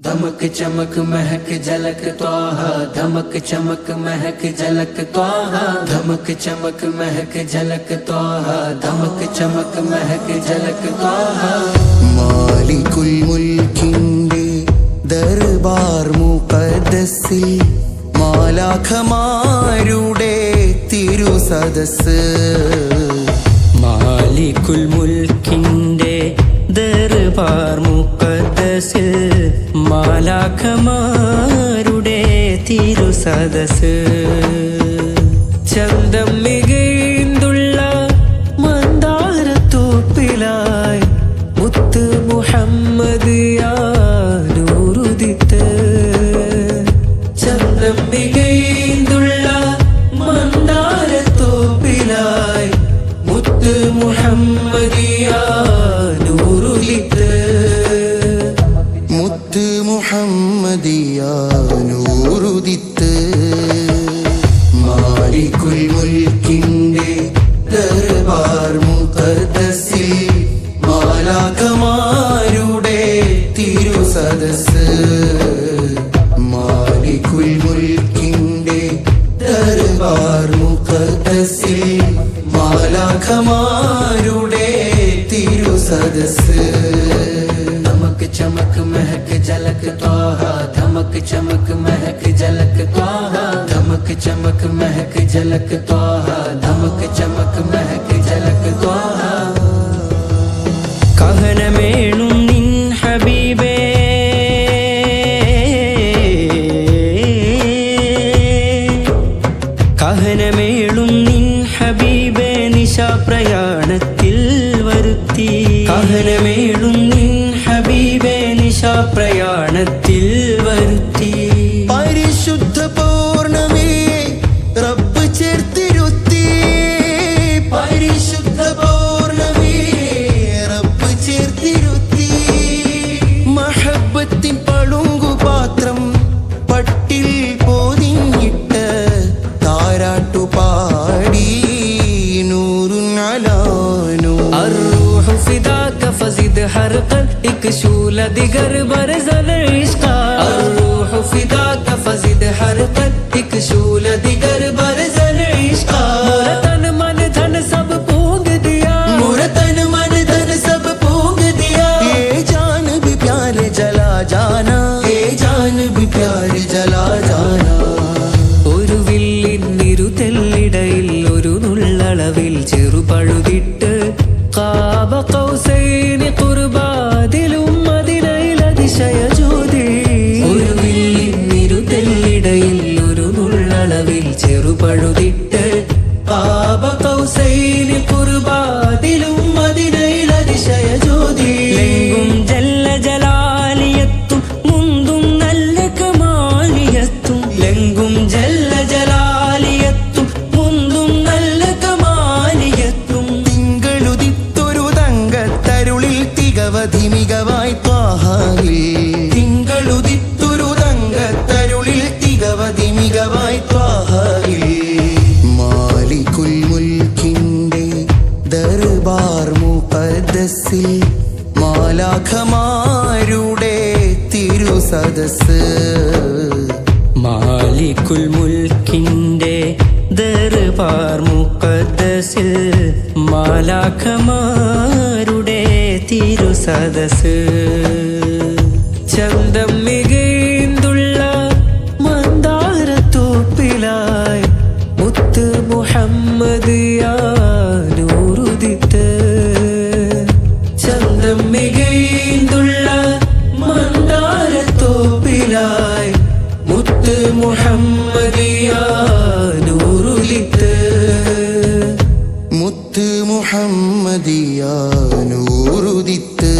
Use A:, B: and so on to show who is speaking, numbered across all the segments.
A: धमक चमक महक झलक त्वाहा, धमक चमक महक झलक त्वाहा, धमक चमक महक झलक त्वाहा, धमक चमक महक झलक त्वाहा।
B: മാലികുൽ മുൽക്കിന്റെ ദർബാർ മുഖദ്ദസിൽ മാലാഖമാരുടെ തിരുസദസ്.
C: മാലികുൽ മുൽക്കിന്റെ ദർബാർ മുഖദ്ദസിൽ മാലാഖമാരുടെ തിരുസദസ്. ചന്തം മികൈന്തുള്ള മന്ദാരത്തോപ്പിലായി മുത്ത് മുഹമ്മദ് നൂറുദിത്ത്. ചന്തം മികൈന്തുള്ള മന്ദാരത്തോപ്പിലായി മുത്ത് മുഹമ്മദ് നൂറുദിത്ത്.
B: മുത്ത് മുഹമ്മദിയ നൂറുദിത്ത്. മാലികുൽ മുൽക്കിന്റെ ദർബാർ മുഖദ്ദസിൽ മാലാഖമാരുടെ തിരുസദസ്. മാലികുൽ മുൽക്കിന്റെ ദർബാർ മുഖദ്ദസിൽ മാലാഖമാരുടെ തിരുസദസ്.
A: धमक चमक महक झलक त्वाहा, धमक चमक महक झलक त्वाहा, धमक चमक महक झलक त्वाहा, धमक चमक महक झलक त्वाहा।
C: കഹനമേണും നിൻ ഹബീബേ കഹനമേളും നിൻ ഹബീബേ നിശാപ്രയാണത്തിൽ വരുത്തി. കഹനമേളും നിൻ ഹബീബേ നിശാപ്രയാണത്തിൽ വരുത്തി.
B: പരിശുദ്ധ പൗർണമി റബ്ബ് ചേർത്തിരുത്തി. പരിശുദ്ധ പൗർണമി റബ്ബ് ചേർത്തിരുത്തി. മഹബത്തിൻ പളുങ്കുപാത്രം പട്ടിൽ പൊതിഞ്ഞിട്ട് താരാട്ടുപാടി നൂറുൻ അലാ നൂർ.
C: الروح فداك فزد حرقا اكشول دگر برزن عشقا. الروح فداك فزد حرقا اكشول دگر برزن عشقا. مرتن من धन सब पूंग दिया,
B: मुरतन मन धन सब पूंग दिया. ये जान भी प्यार जला जाना, ये जान भी प्यार जला जाना.
C: ഒരു വില്ലിന്നിരുതെല്ലിടയിൽ ഒരു നുള്ളളവിൽ ചെറുപഴുതിട്ട് ഖാബ ഖൗസൈനി ഖുർബാദിലും മദീനയിൽ അതിശയ ജ്യോതി. ഒരു വില്ലിന്നിരുതെല്ലിടയിൽ ഒരു നുള്ളളവിൽ ചെറുപഴുതിട്ട് ഖാബ ഖൗസൈനി ഖുർബാദിലും മദീനയിൽ അതിശയ ജ്യോതി. ലെങ്കും ജല്ല ജലാലിയത്തും മുന്തും നല്ല കമാലിയത്തും. ലെങ്കും ജല്ല ജലാലിയത്തും മുന്തും നല്ല കമാലിയത്തും.
B: തിങ്കളുദിത്തൊരു തങ്കത്തരുളിൽ തികവധി മികവായി ത്വാഹായിൽ. തിങ്കളുദിത്തൊരു തങ്കത്തരുളിൽ തികവധി മികവായി ത്വാഹായിൽ. മാലികുൽ മുൽക്കിന്റെ ദർബാർ മുഖദ്ദസിൽ മാലാഖമാരുടെ തിരുസദസ്.
C: മാലികുൽ മുൽക്കിന്റെ ദർബാർ മുഖദ്ദസിൽ മാലാഖമാരുടെ തിരുസദസ്. ചന്തം മികൈന്തുള്ള മന്ദാരത്തോപ്പിലായി മുത്ത് മുഹമ്മദ് നൂറുദിത്ത്. ചന്തം മികൈന്തുള്ള മന്ദാരത്തോപ്പിലായി മുത്ത് മുഹമ്മദ് നൂറുദിത്ത്.
B: മുത്ത് മുഹമ്മദിയ നൂറുദിത്ത്.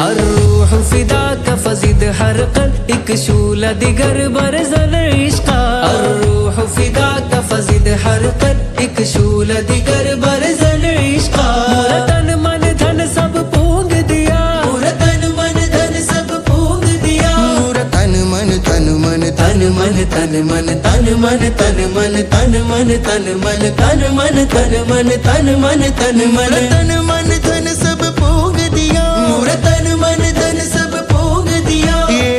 C: الروح فداك فزد حرقا اكشول دگر برزن عشقا. الروح فداك فزد حرقا اكشول دگر برزن عشقا. مرتن من धन सब पूंग दिया,
B: मुरतन मन धन सब पूंग दिया. मुरतन मन तन मन तन मन तन मन तन मन तन मन तन मन तन मन तन मन तन मन तन मन तन मन तन मन धन सब पूंग दिया. मुरतन मन धन सब पूंग दिया. ये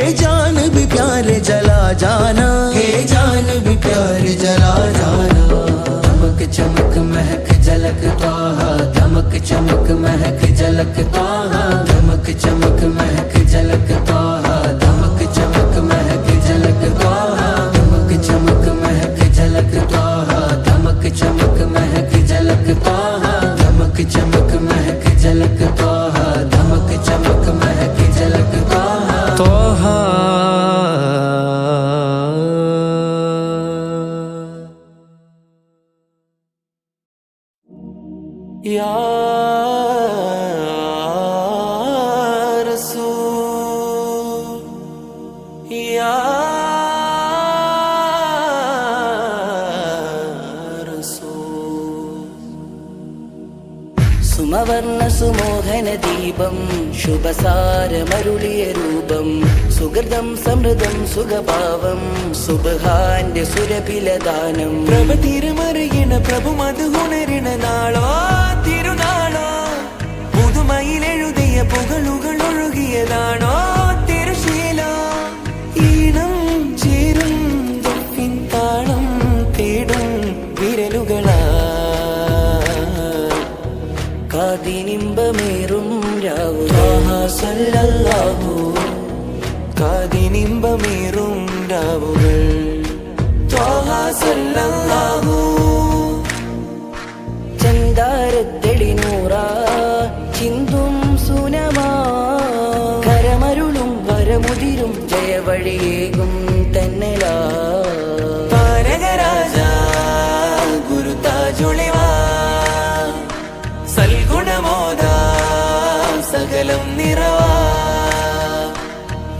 B: जाना, हे जान भी प्यार जला जाना।
A: धमक चमक महक झलक त्वाहा, धमक चमक महक झलक त्वाहा, धमक चमक महक झलक त्वाहा, धमक चमक महक झलक त्वाहा, धमक चमक महक झलक त्वाहा, धमक चमक महक झलक त्वाहा, धमक चमक महक झलक त्वाहा, धमक चमक महक झलक त्वाहा।
C: त्वाहा
B: या रसूल, या रसूल।
D: സുമവർണ്ണ സുമോഹന ദീപം ശുഭസാരമരുളിയ രൂപം സുഹൃതം സമൃദ്ധം സുഖഭാവം സുബ്ഹാന്റെ സുരഭിലദാനം
B: പ്രഭ തിരുമറിയണ പ്രഭു മധുഗുണരിണ നാളോ തിരുനാളോ പുതുമയിലെഴുതിയ പുകളുകൾ ഒഴുകിയതാണോ തിരുശീല ഈണം ചേരും തൊപ്പിൻ താളം തേടും വിരലുകളാ
D: കാതിനിമ്പമേറും രാവു ത്വാഹ സല്ലല്ലാഹു
B: കാതിനിമ്പമേറും രാവുകൾ ത്വാഹ സല്ലല്ലാഹു
D: ചന്ദാരത്തെളിനൂറ ചിന്തും സുനമാ കരമരുളും വരമുതിരും ജയവഴിയേകും തന്നലാ
B: താരകരാജ ഗുരു താജുളിവാ സൽഗുണമോദ സകലം നിറവാ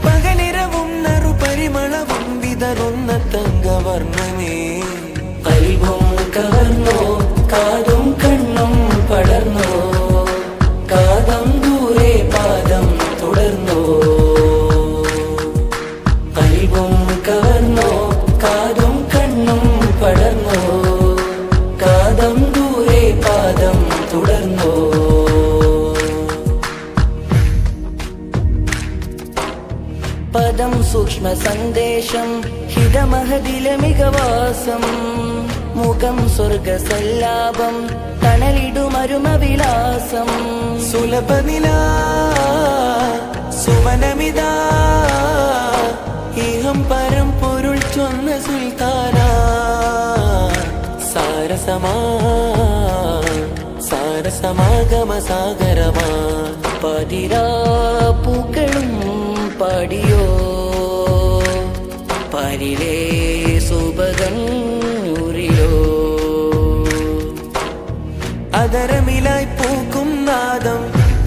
B: പകലിരവും നറുപരിമളവും വിതറുന്ന തങ്കവർണ്ണമേ
D: കൽബും കവർന്നോ കാതും കണ്ണും പടർന്നോ കാതം ദൂരെ പാദം തുടർന്നോ കൽബും കവർന്നോ കാതും കണ്ണും പടർന്നോ കാതം ദൂരെ പാദം തുടർന്നോ പദം സൂക്ഷ്മ സന്ദേശം ഹിതമഹദില മികവാസം മുഖം സ്വർഗസല്ലാപം തണലിടുമരുമവിലാസം
B: സുലഭനില സുവനമിതാ ഇഹം പരം പൊരുൾ ചൊന്ന സുൽത്താന സാരസമാഗമ സാഗരമാ
D: പതിരാ പൂക്കളും പാടിയോ പരിലേ സുഭകന്നൂരിലോ
B: അതരമിലായി പൂക്കും നാദം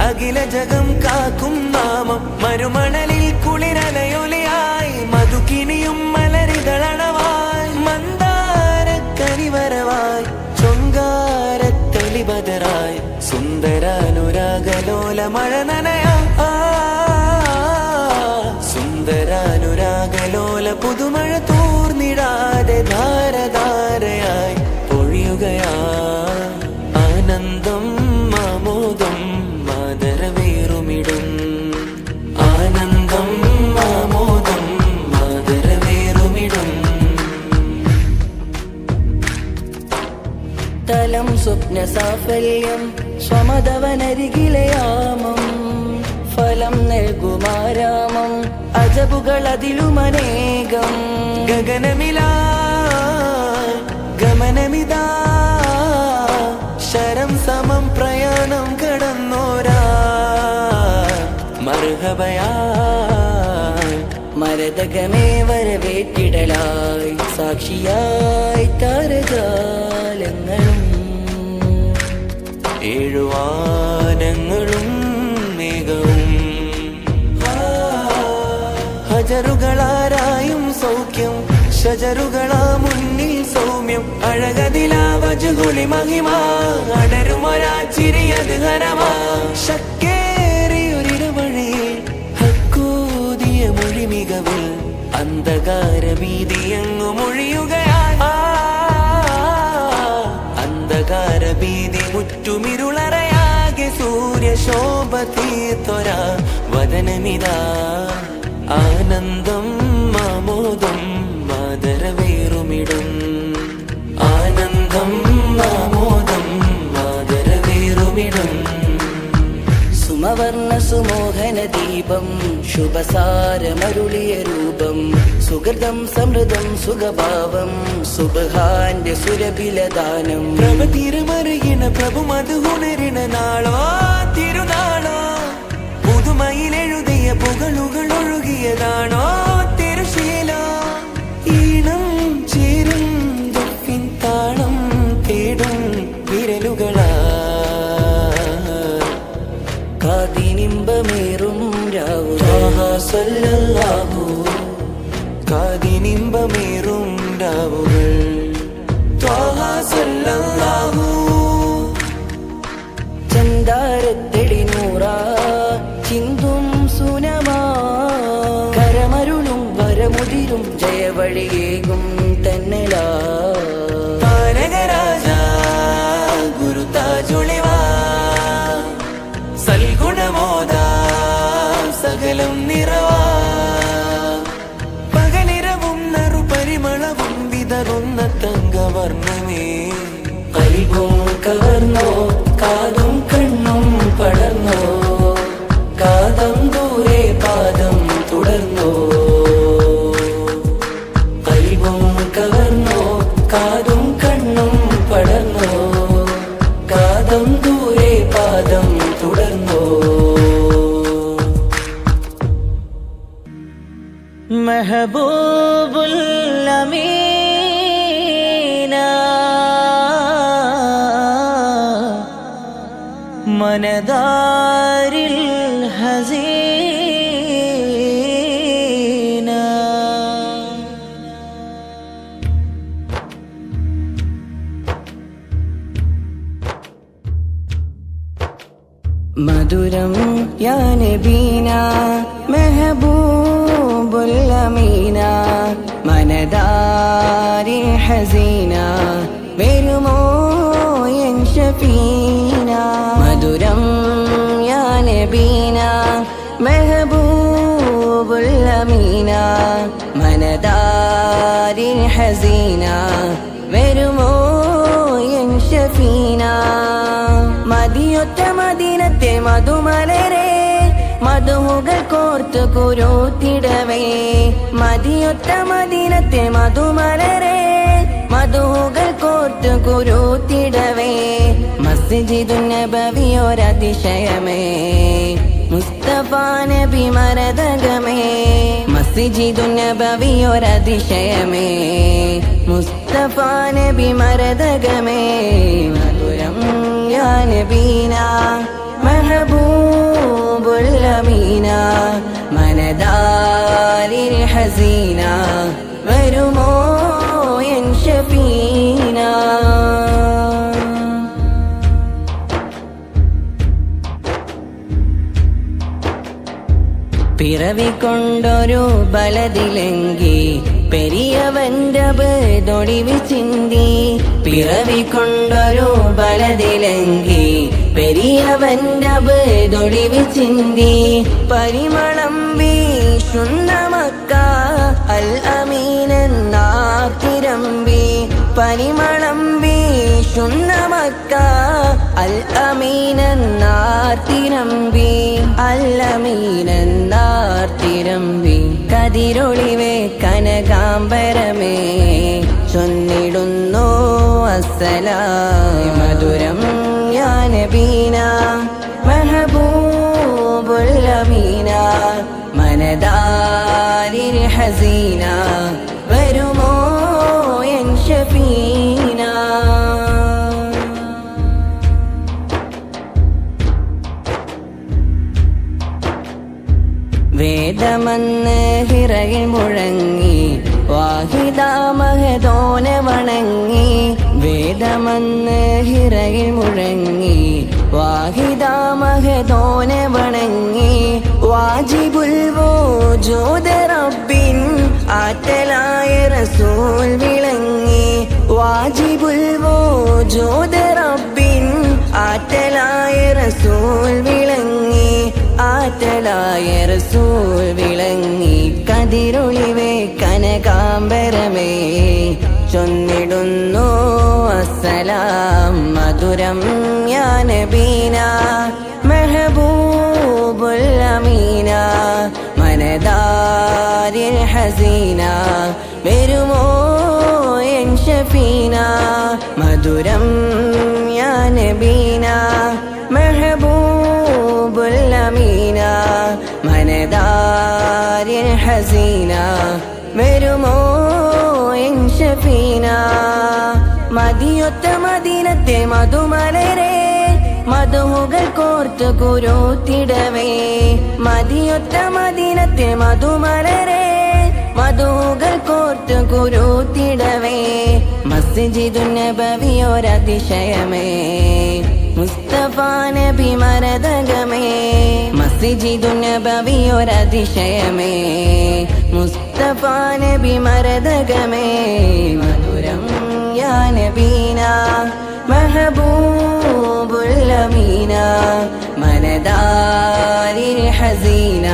B: അഖില ജഗം കാക്കും നാമം മരുമണലിൽ കുളിരലയൊലിയായി മധുകിനിയും മലരിതളണവായി മന്ദാര കനിവരവായി ചൊങ്കാരത്തെളിബദറായി സുന്ദരാനുരാഗലോല മഴ നനയാ സുന്ദരാനുരാഗലോല പുതുമഴ തൂർന്നിടാതെ ധാരധാരയായി പൊഴിയുകയാ ആനന്ദം ആമോദം മാതരവേറുമിടും ആനന്ദം ആമോദം മാതരവേറുമിടും
D: തലം സ്വപ്ന സാഫല്യം സ്വമതവനരികിലയാമം ഫലം നൽകുമാരാമം അജബുകളതിലുമനേകം
B: ഗഗനമിലാ ഗമനമിതാ ശരം സമം പ്രയാണം കടന്നോരാ മർഹബയാ
D: മരതകമേ വരവേറ്റിടലായി സാക്ഷിയായി താരജാലങ്ങളും
B: ഏഴുവാനങ്ങളും മേഘവും ഹജറുകളാരായും സൗഖ്യം ഷജറുകളാ മുന്നിൽ സൗമ്യം അഴകതിലാവജുകുളി മഹിമ അടരുമൊരാ ചിരിയത് ഹരമാ ശക്കേറിയൊരിടവഴിയിൽ ഹക്കൂതിയ മൊഴി മികവിൽ അന്ധകാര ഭീതിയങ്ങു മൊഴിയുകയായി അന്ധകാര ഭീതി മുറ്റുമിരുളറയാകെ സൂര്യശോഭ തീർത്തൊര വദനമിതാ ആനന്ദം ആമോദം
D: സുമോഹന ദീപം ശുഭസാരമരുളിയ രൂപം സുഗതം സമൃദ്ധം സുഖഭാവം സുബഹാന്റെ സുരഭിലദാനം
B: പ്രഭ തിരുമറിയണ പ്രഭു മധു ഉണരണ നാളോ തിരുനാളോ പുതുമയിലെഴുതിയ പുകളുകൾ ഒഴുകിയതാണോ തിരുശീല ഈണം ചേരും ദുഃഖിൻ താളം തേടും വിരലുകളാ
D: കാതിനിമ്പമേറും രാവുകൾ
B: സല്ലല്ലാഹു കാതിനിമ്പമേറും രാവുകൾ സല്ലല്ലാഹു
D: ചന്ദാരത്തെടി നൂറാ ചിന്തും സുനമാ കരമരുളും വരമുതിരും ജയവഴിയേകും തന്നലാ
B: താരകരാജ ഗുരു താജുളിവാ സൽഗുണമോദ സകലം നിറവാ പകലിരവും നറു പരിമളവും വിതറുന്ന തങ്കവർണ്ണമേ
D: കൽബും കവർന്നോ കാതും കണ്ണും പടർന്നോ കാതം ദൂരെ പാദം തുടർന്നോ കൽബും കവർന്നോ കാതും കണ്ണും പടർന്നോ കാതം ദൂരെ പാദം തുടർന്നോ
C: മെഹബൂബുൽ അമീന മനദാരിൽ ഹസീന
D: മധുരം യാ നബീന മെഹബൂബുൽ അമീന മനദാരി ഹസീന വരുമോ എൻ ഷഫീന മധുരം യാ നബീന മെഹബൂബുൽ അമീന മനദാരി ഹസീന വരുമോ എൻ ഷഫീന മദിയൊറ്റ മദീനത്തെ മധുമലരെ മധുകൾ കോർത്ത് കുരുത്തിടവേ മദിയൊറ്റ മദീനത്തെ മധുമലരെ മധുകൾ കോർത്ത് കുരുത്തിടവേ മസ്ജിദുൻ നബവിയൊരതിശയമേ മുസ്തഫ നബി മരതകമേ മസ്ജിദുൻ നബവിയൊരതിശയമേ മുസ്തഫ നബി മരതകമേ മധുരം യാ നബീന മെഹബൂബുൽ അമീന മനദാരിൽ ഹസീന വരുമോ എൻ ഷഫീന പിറവിക്കൊണ്ടൊരു ബലതിലെങ്കി പെരിയവന്റെ ബേതൊടിവി ചിന്തി പിറവിക്കൊണ്ടൊരു ബലതിലെങ്കി പെരിയവന്റെ ബേതൊടിവി ചിന്തി പരിമളം വീശുന്ന മക്ക അൽ അമീനെന്നാത്തിരമ്പി പരിമളം വീശുന്ന മക്ക അൽ അമീനെന്നാർത്തിരമ്പി അൽ അമീനെന്നാർത്തിരമ്പി കതിരൊളിവേ കനകാംബരമേ ചൊന്നിടുന്നു അസ്സലാം മധുരം യാ നബീന മെഹബൂബുൽ അമീന മനദാരിൽ ഹസീന വരുമോ എൻ ഷഫീന വേദമന്ന് ഹിറയിൽ മുഴങ്ങി വാഹിദ മഹദോനെ വണങ്ങി വേദമന്ന് ഹിറയിൽ മുഴങ്ങി വാഹിദ മഹദോനെ വണങ്ങി വാജിബുൽ വജൂദ് റബ്ബിൻ ആറ്റലായ റസൂൽ വിളങ്ങി വാജിബുൽ വജൂദ് റബ്ബിൻ ആറ്റലായ റസൂൽ വിളങ്ങി ആറ്റലായ റസൂൽ വിളങ്ങി കതിരൊളിവേ കനകാംബരമേ ചൊന്നിടുന്നു അസ്സലാം മധുരം യാ നബീന മെഹബൂബ് അമീന മനദാരിൽ ഹസീന വരുമോ എൻ ഷഫീന മധുരം യാ നബീന മെഹബൂബുൽ അമീന മനദാരിൽ ഹസീന വരുമോ എൻ ഷഫീന മദിയൊത്ത മദീനത്തെ മധുമലരെ മധുകൾ കോർത്ത് കുരുത്തിടവേ മദിയൊത്ത മദീനത്തെ മധുമലരെ മധുകൾ കോർത്ത് കുരുത്തിടവേ മസ്ജിദുൻ നബവിയൊരതിശയമേ മുസ്തഫ നബി മരതകമേ മസ്ജിദുൻ നബവിയൊരതിശയമേ മുസ്തഫ നബി മരതകമേ മധുരം യാ നബീന മെഹബൂബുൽ അമീന മനദാരിൽ ഹസീന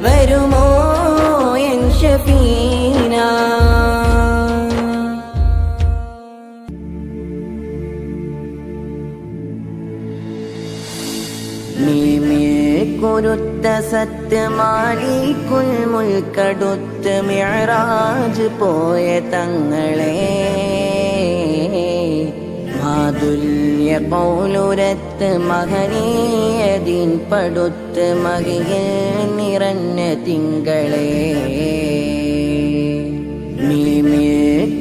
D: വരുമോ എൻ ഷഫീന കുരുത്ത സത്യമാലിക്കുൽ മുൽക്കടുത്ത് മിഅ്റാജ് പോയ തങ്ങളെ മാതുല്യ കൗലുരത്ത് മഹനീയതിൻ പടുത്ത് മകിയിൽ നിറഞ്ഞ തിങ്കളെ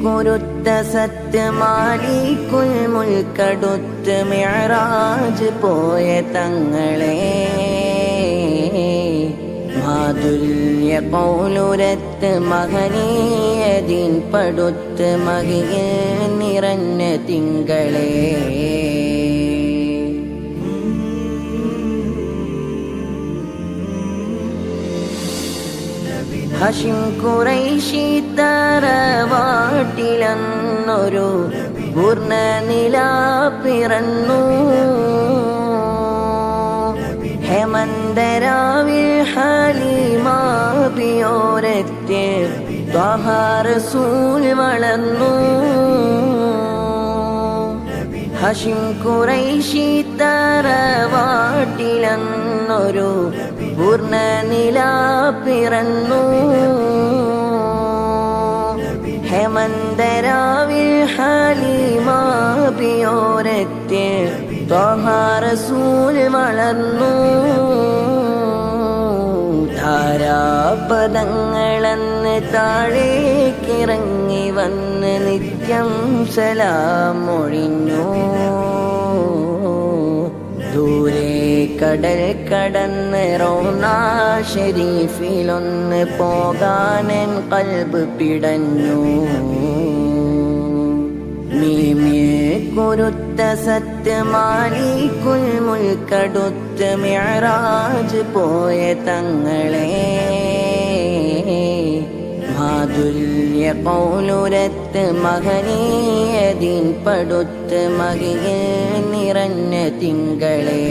D: കുരുത്ത സത്യമാലിക്കുൽ മുൽക്കടുത്ത് മിഅ്റാജ് പോയ തങ്ങളെ മാതുല്യ കൗലുരത്ത് മഹനീയതിൻ പടുത്ത് മകിയിൽ നിറഞ്ഞ തിങ്കളെ ഹഷിം ഖുറൈശി തറവാട്ടിലന്നൊരു പൂർണ്ണനില പിറന്നു ഹേമന്തരാവിൽ ഹലീമാബിയോരത്തെ ത്വഹ റസൂൽ വളർന്നു ഹഷിം ഖുറൈശി തറവാട്ടിലന്നൊരു പൂർണ്ണനില പിറന്നു ഹേമന്തരാവിൽ ഹലീമാബിയോരത്തെ ത്വഹ റസൂൽ വളർന്നു ധാരാപദങ്ങളന്ന് താഴേക്കിറങ്ങി വന്ന് നിത്യം സലാം മൊഴിഞ്ഞു ദൂരെ കടൽ കടന്ന് റൗനാ ഷരീഫിലൊന്ന് പോകാനൻ കൽബ് പിടഞ്ഞു കുരുത്ത സത്യമാലിക്കുൽ മുൽക്കടുത്ത് മിഅ്റാജ് പോയ തങ്ങളെ മാതുല്യ കൗലുരത്ത് മഹനീയതിൻ പടുത്ത് മകിയിൽ നിറഞ്ഞ തിങ്കളെ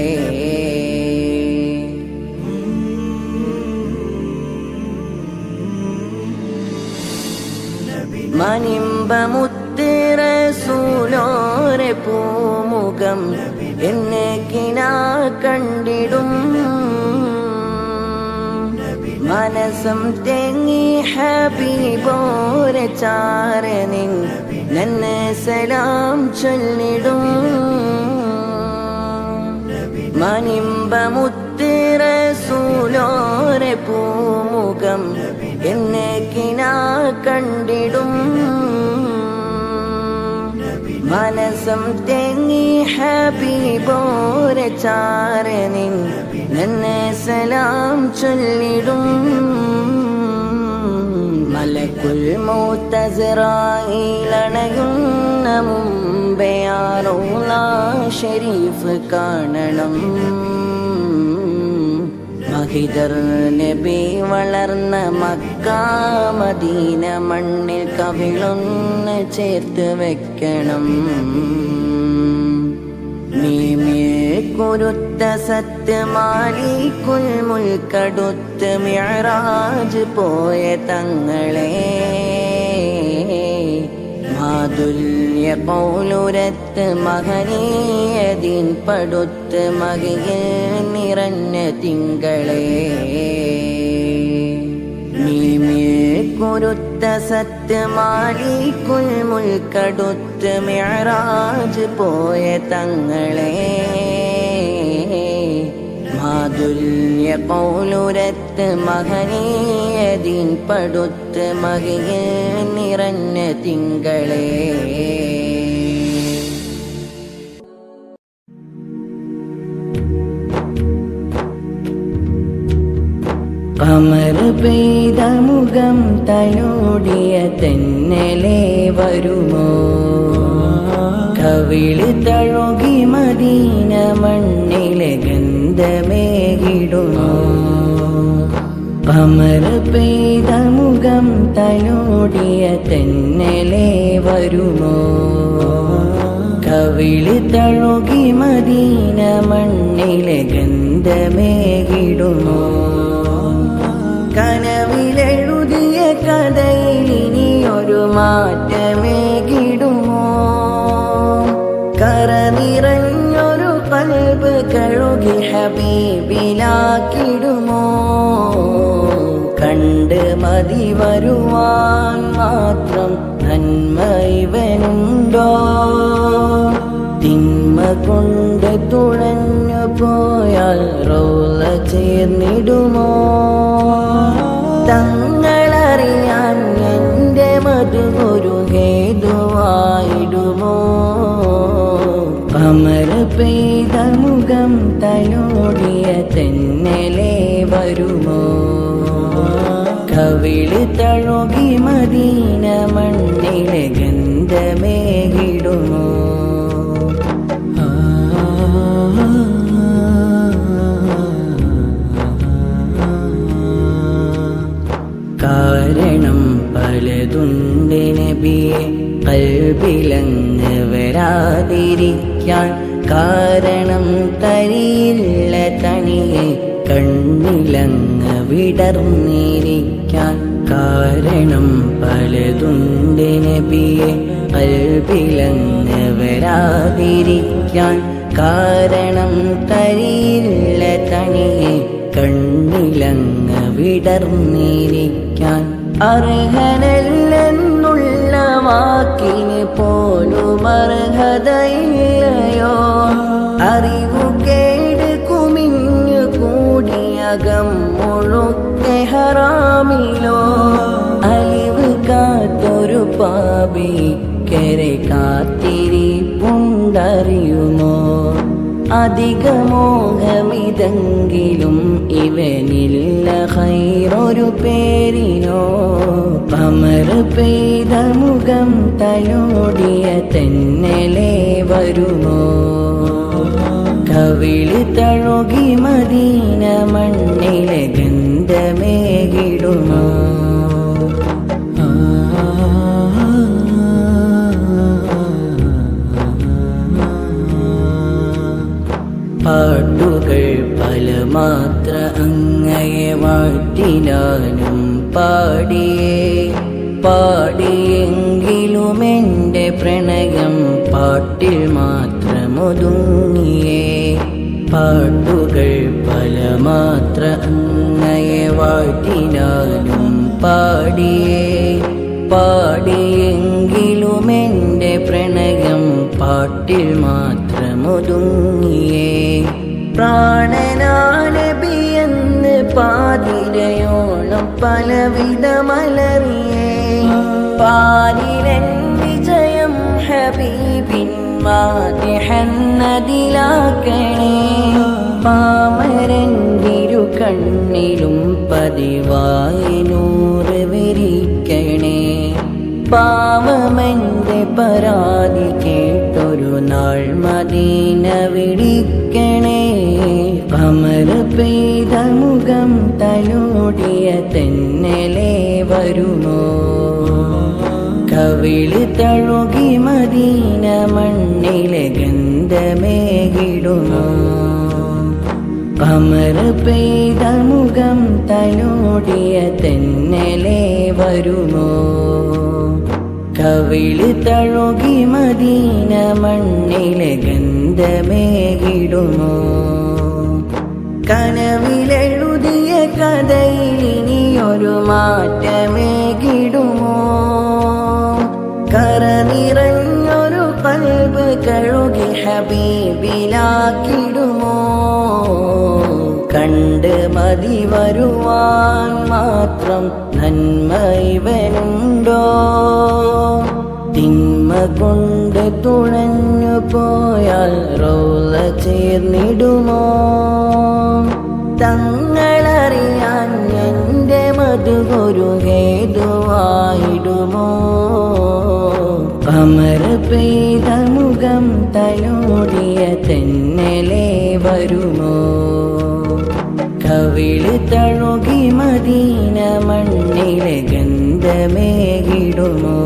D: മനിമ്പമുത്ത് റസൂലോരെ പൂമുഖം എന്നെ കിനാ കണ്ടിടും മനസം തേങ്ങി ഹബീബോരെ ചാരനിൻ നന്നെ സലാം ചൊല്ലിടും മനിമ്പമുത്ത് റസൂലോരെ പൂമുഖം എന്നെ കിനാ കണ്ടിടും മനസം തേങ്ങി ഹബീബോരെ ചാരനിൻ നന്നെ സലാം ചൊല്ലിടും മലക്കുൽ മൗതസ്റായിലണയുന്ന മുമ്പേ റൗളാ ഷരീഫ് കാണണം മഹിദർ നബി വളർന്ന മക്ക മദീന മണ്ണിൽ കവിളൊന്ന് ചേർത്ത് വെക്കണം കുരുത്ത സത്യമാലിക്കുൽ മുൽക്കടുത്ത് മിഅ്റാജ് പോയ തങ്ങളെ മാതുല്യ കൗലുരത്ത് മഹനീയതിൻ പടുത്ത് മകയിൽ നിറഞ്ഞ തിങ്കളേ കുരുത്ത സത്യമാലിക്കുൽ മുൽക്കടുത്ത് മിഅ്റാജ് പോയ തങ്ങളെ മാതുല്യ കൗലുരത്ത് മഹനീയതിൻ പടുത്ത് മകയിൽ നിറഞ്ഞ തിങ്കളേ കമർ പെയ്ത മുഖം തലോടിയ തെന്നലേ വരുമോ കവിള് തഴുകി മദീന മണ്ണിലെ ഗന്ധമേകിടുമോ കമർ പെയ്ത മുഖം തലോടിയ തെന്നലേ വരുമോ കവിള് തഴുകി മദീന മണ്ണിലെ ഗന്ധമേകിടുമോ കനവിലെഴുതിയ കഥയിൽ ഇനിയൊരു മാറ്റമേകിടുമോ കര നിറഞ്ഞൊരു ഖൽബ് കഴുകി ഹബീബിലാക്കിടുമോ കണ്ട് മതി വരുവാൻ മാത്രം നന്മ ഇവനുണ്ടോ തിന്മ കൊണ്ട് തുഴഞ്ഞു പോയാൽ റൗള ചേർന്നിടുമോ തങ്ങളറിയാൻ എൻ്റെ മധുഗുരു ഹേതുവായിടുമോ കമർ പെയ്ത മുഖം തലോടിയ തെന്നലേ വരുമോ കവിള് തഴുകി മദീന മണ്ണിലെ ഗന്ധമേകിടുമോ കാരണം പലതുണ്ട് നബിയെ ഖൽബിലങ്ങ് വരാതിരിക്കാൻ കാരണം തരിയില്ല തനിയെ കണ്ണിലങ്ങ് വിടർന്നിരിക്കാൻ കാരണം പലതുണ്ട് നബിയെ ഖൽബിലങ്ങ് വരാതിരിക്കാൻ കാരണം തരിയില്ല തനിയെ കണ്ണിലങ്ങ് വിടർന്നിരിക്കാൻ അർഹനല്ലെന്നുള്ള വാക്കിന് പോലും അർഹതയില്ലയോ അറിവു കേട് കുമിഞ്ഞു കൂടിയകം മുഴുക്കെ ഹറാമിലോ അലിവ് കാത്തൊരു പാപിക്കരെ കാത്തിരിപ്പുണ്ടറിയുമോ അധികമോഹമിതെങ്കിലും ഇവനില്ല ഖൈറൊരു പേരിനോ കമർ പെയ്ത മുഖം തലോടിയ തെന്നലേ വരുമോ കവിള് തഴുകി മദീന മണ്ണിലെ ഗന്ധമേകിടുമോ പാട്ടുകൾ പല മാത്ര അങ്ങയെ വാട്ടിനാലും പാടിയെങ്കിലും എൻ്റെ പ്രണയം പാട്ടിൽ മാത്രമൊതുങ്ങിയേ പാട്ടുകൾ പല മാത്ര അങ്ങയെ വാട്ടിനാലും പാടിയെങ്കിലും എൻ്റെ പ്രണയം പാട്ടിൽ മാത്രമൊതുങ്ങിയേ പ്രാണനാനബിയെന്ന് പാതിരയോളം പലവിധമലറിയേ പാതിരൻ വിജയം ഹബീബിൻ മാതിഹന്നതിലാക്കണേ പാമരന്തിരു കണ്ണിലും പതിവായി നൂറ് വിരിക്കണേ പാവമെന്റെ പരാതി കേട്ടൊരു നാൾ മദീന വിളിക്കണേ കമർ പെയ്ത മുഖം തലോടിയ തെന്നലേ വരുമോ കവിള് തഴുകി മദീന മണ്ണിലെ ഗന്ധമേകിടുമോ കമർ പെയ്ത മുഖം തലോടിയ തെന്നലേ വരുമോ കവിള് തഴുകി മദീന മണ്ണിലെ ഗന്ധമേകിടുമോ കനവിലെഴുതിയ കഥയിൽ ഇനിയൊരു മാറ്റമേകിടുമോ കര നിറഞ്ഞൊരു കൽബ് കഴുകി ഹബീബിലാക്കിടുമോ കണ്ട് മതി വരുവാൻ മാത്രം നന്മ ഇവനുണ്ടോ തിന്മ കൊണ്ട് തുഴഞ്ഞു പോയാൽ റൗള ചേർന്നിടുമോ തങ്ങളറിയാൻ എൻ്റെ മധുഗുരു ഹേതുവായിടുമോ അമർ പെയ്ത മുഖം തലോടിയ തെന്നലേ വരുമോ കവിള് തഴുകി മദീന മണ്ണിലെ ഗന്ധമേകിടുമോ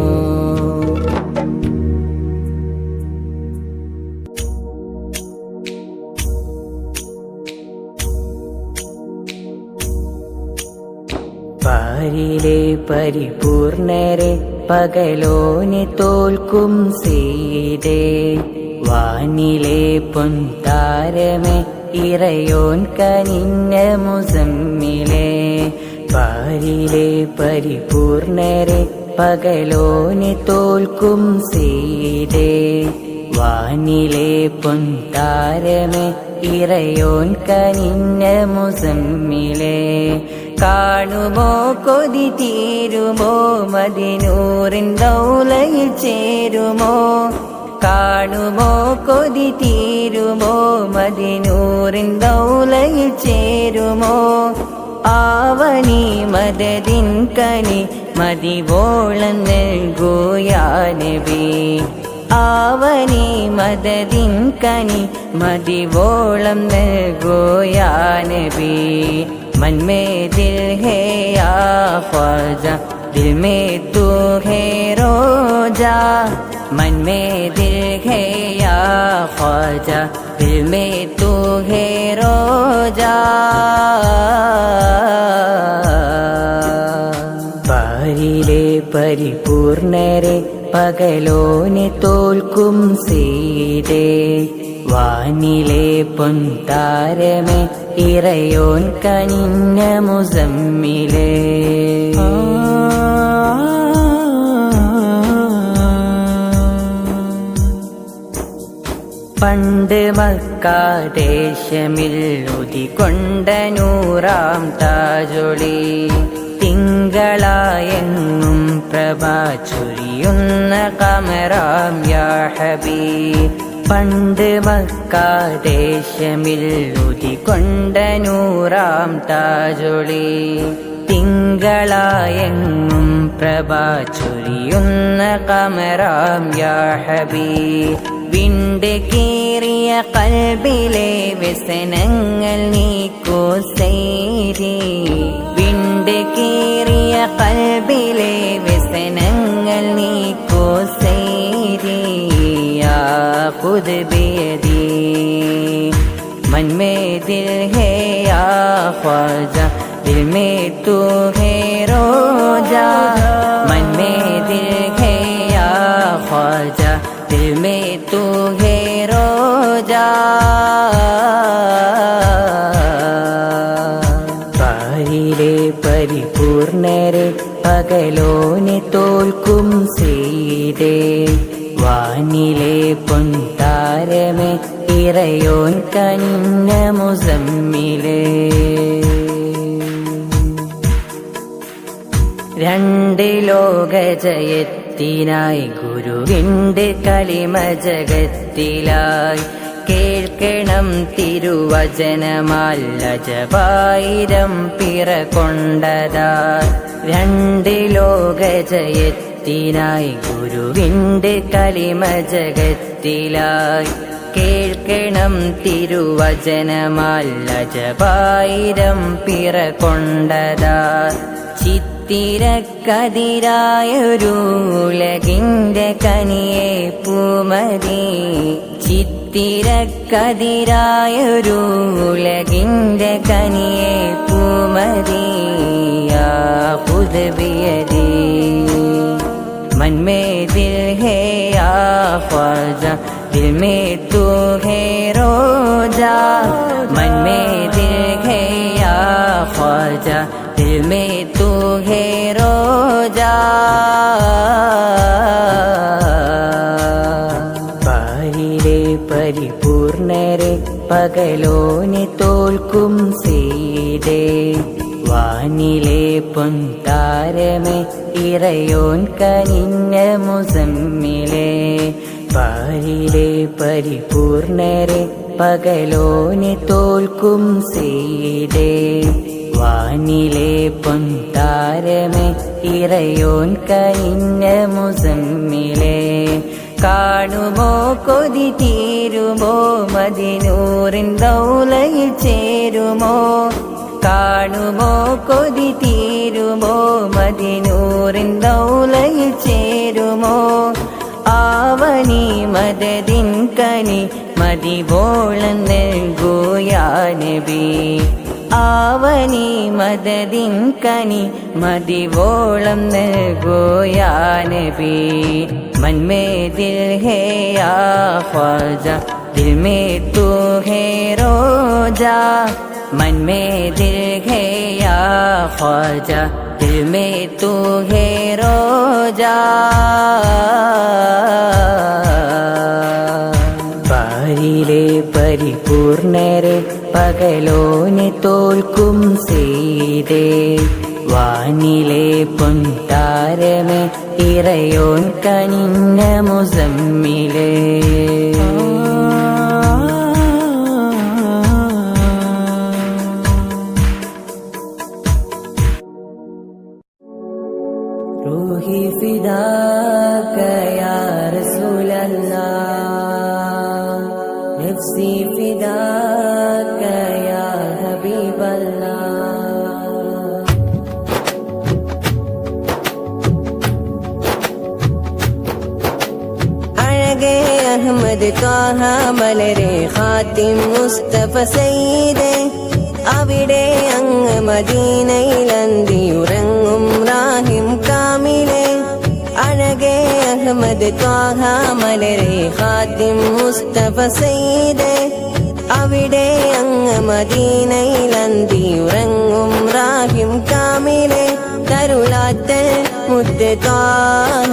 D: പാരിലെ പരിപൂർണരെ പകലോനെ തോൽക്കും സീതേ വാനിലെ പൊൻതാരമേ ഇറയോൻ കനിഞ്ഞ മുസമ്മിലെ പാരിലെ പരിപൂർണരെ പകലോനെ തോൽക്കും സീതേ വാനിലെ പൊൻതാരമേ ഇറയോൻ കനിഞ്ഞ മുസമ്മിലെ കാണുമോ കൊതി തീരുമോ മദിനൂറിൻ ദൗലയിൽ ചേരുമോ കാണുമോ കൊതി തീരുമോ മദിനൂറിൻ ദൗലയിൽ ചേരുമോ ആവണി മദദിൻ കനി മദിവോളം നൽകുയാ നബി ആവണി മദദിൻ കനി മദിവോളം നൽകുയാ നബി मन में दिल है या ख्वाजा दिल में तू है रोजा मन में दिल है या ख्वाजा दिल में तू है रोजा പാരിലെ പരിപൂർണരെ പകലോനെ തോൽക്കും സീതേ വാനിലെ പൊൻതാരമേ ഇറയോൻ കനിഞ്ഞ മുസമ്മിലെ പണ്ട് മക്കാദേശമിൽ ഉദികൊണ്ട നൂറാം താജൊളി തിങ്കളായെങ്ങും പ്രഭാ ചൊരിയുന്ന കമറാം യാ ഹബീബ് പണ്ട് മക്കാദേശമിൽ ഉദികൊണ്ട നൂറാം താജൊളി തിങ്കളായെങ്ങും പ്രഭാ ചൊരിയുന്ന കമറാം യാ ഹബീബ് വിണ്ട് കീറിയ കൽബിലെ വ്യസനങ്ങൾ നീക്കൂ സൈരി വിണ്ട് കീറിയ കൽബിലെ വ്യസനങ്ങൾ നീക്കൂ സൈരി खुद बेदी मन में दिल है या ख्वाजा दिल में तू है रोजा मन में दिल है या ख्वाजा दिल में तू है रोजा പാരിലെ പരിപൂർണരെ പകലോനെ തോൽക്കും സീതേ വാനിലെ പൊൻതാരമേ ഇറയോൻ കനിഞ്ഞ മുസമ്മിലെ രണ്ട് ലോക ജയത്തിനായി ഗുരുവിൻ്റെ കലിമ ജഗത്തിലായി കേൾക്കണം തിരുവചനമാൽ അജബായിരം പിറ കൊണ്ടതാ രണ്ട് ലോക ജയത്തിനായി ഗുരുവിൻ്റെ കലിമ ജഗത്തിലായി കേൾക്കണം തിരുവചനമാൽ അജബായിരം പിറ കൊണ്ടതാ ചിത്തിരക്കതിരായൊരു ഉലകിൻ്റെ കനിയെ പൂമതി ചിത്തിരക്കതിരായൊരു ഉലകിൻ്റെ കനിയെ പൂമതി യാ ഖുദ് ബിയദി मन में പാരിലെ പരിപൂർണരെ പകലോനെ തോൽക്കും സീതേ വാനിലെ പൊൻതാരമേ ഇറയോൻ കനിഞ്ഞ മുസമ്മിലേ പാരിലെ പരിപൂർണരെ പകലോനെ തോൽക്കും സീതേ വാനിലെ പൊൻതാരമേ ഇറയോൻ കനിഞ്ഞ മുസമ്മിലേ കാണുമോ കൊതി തീരുമോ മദിനൂറിൻ ദൗലയിൽ ചേരുമോ കാണുമോ കൊതി തീരുമോ മദിനൂറിൻ ദൗലയിൽ ചേരുമോ ആവനി മദദിൻ കനി മദിവോളം നൽകുയാ നബി ആവനി മദദിൻ കനി മദിവോളം നൽകുയാ നബി मन में दिल है या ख्वाजा दिल में तू है रोजा मन में दिल है या ख्वाजा दिल में तू है रोजा പാരിലെ പരിപൂർണരെ പകലോനെ തോൽക്കും സീതേ വാനിലെ പൊൻതാരമേ ഇറയോൻ കനിഞ്ഞ മുസമ്മിലേ റൂഹി ഫിദാക യാ റസൂലല്ലാഹ് നഫ്സി ഫിദാക യാ ഹബീബല്ലാഹ് അഹ്മദ് ത്വാഹ മലരെ ഖാത്തിം മുസ്തഫ സയ്യിദേ അവിടെ അങ്ങ് മദീനയിലന്തിയുറങ്ങും റാഹിം കാമിലേ അഴകേ അഹ്മദ് ത്വാഹ മലരെ ഖാത്തിം മുസ്തഫ സയ്യിദേ അവിടെ അങ്ങ് മദീനയിലന്തിയുറങ്ങും റാഹിം കാമിലേ തരുളാത്തൽ മുത്ത് ത്വാഹ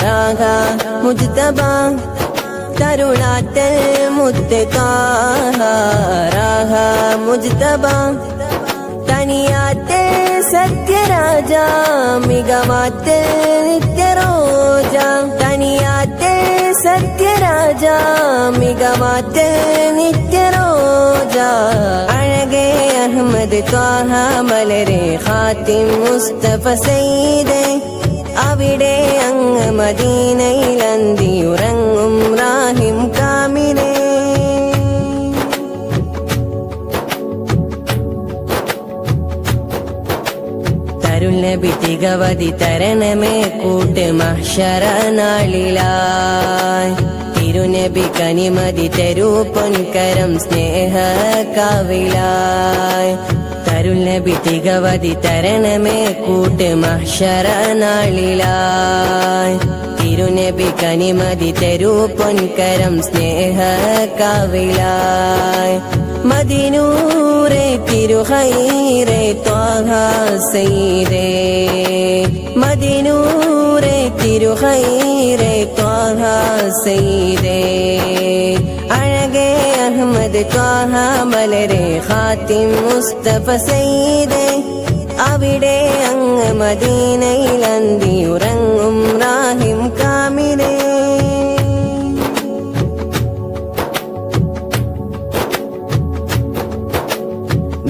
D: രാഗ മുജ്തബ തരുളാത്തൽ മുത്ത് ത്വാഹ രാഗ മുജ്തബ തനിയാത്തൽ സത്യരാജ മികമാത്തൽ നിത്യരോജ തനിയാത്തൽ സത്യരാജ മികമാത്തൽ നിത്യരോജ അഴകേ അഹ്മദ് ത്വാഹ മലരെ ഖാത്തിം മുസ്തഫ സയ്യിദേ അവിടെ അങ്ങ് മദീനയിലന്തിയുറങ്ങും റാഹിം കാമിലേ തരുനബി തികവതി തരണമേ കൂട്ട് മഹ്ശറ നാളിലായി തിരുനബി കനിമതി തരൂ പൊൻകരം സ്നേഹ കവിലായി തരുനബി തികവതി തരണമേ കൂട്ട് മഹ്ശറ നാളിലായി തിരുനബി കനിമതി തരൂ പൊൻകരം സ്നേഹ കവിലായി മദിനൂറെ തിരുഹൈറെ ത്വാഹ സയ്യിദേ മദിനൂറെ തിരുഹൈറെ ത്വാഹ സയ്യിദേ അഴകേ അഹ്മദ് ത്വാഹ മലരെ ഖാത്തിം മുസ്തഫ സയ്യിദേ അവിടെ അങ്ങ് മദീനയിലന്തിയുറങ്ങും റാഹിം കാമിലേ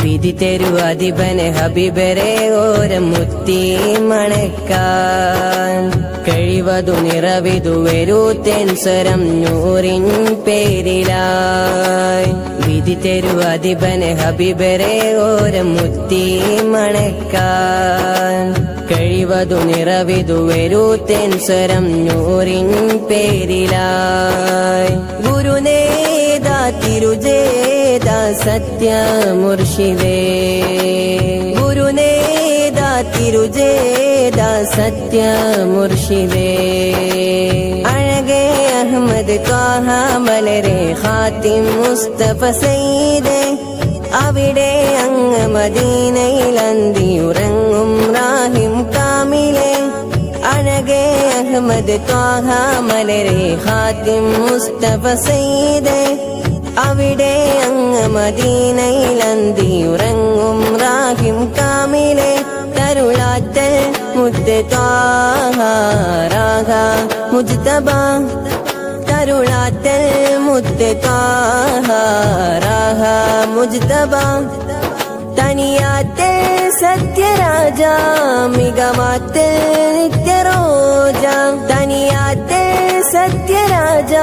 D: വിധി തരൂ അധിപന് ഹബീബരെ ഓരം മുത്തി മണക്കാൻ കഴിവതു നിറവിതു വരൂത്തേൻ സ്വരം നൂറിൻ പേരിലായി വിധി തരൂ അധിപന് ഹബീബരെ ഓരം മുത്തി മണക്കാൻ കഴിവതു നിറവിതു വരൂത്തേൻ സ്വരം നൂറിൻ പേരിലായി ഗുരുനേതാ തിരുജേതാ സത്യ മുർഷിദേ ഗുരുനേതാ തിരുജേതാ സത്യ മുർഷിദേ അഴകേ അഹ്മദ് ത്വാഹ മലരെ ഖാത്തിം മുസ്തഫ സയ്യിദേ അവിടെ അങ്ങ് മദീനയിലന്തിയുറങ്ങും റാഹിം കാമിലേ അഹമ്മദ് ത്വാഹ മലരെ ഖാത്തിം മുസ്തഫ സയ്യിദേ അവിടെ അങ്ങ് മദീനയിലന്തിയുറങ്ങും റാഹിം കാമിലെ തരുളാറ്റൽ മുത്ത് ത്വാഹ റാഹ മുജ്തബ തരുളാറ്റൽ മുത്ത് ത്വാഹ റാഹ മുജ്തബ തനിയാറ്റൽ സത്യരാജ മികമാറ്റൽ നിത്യരോജ തനിയാറ്റൽ സത്യരാജ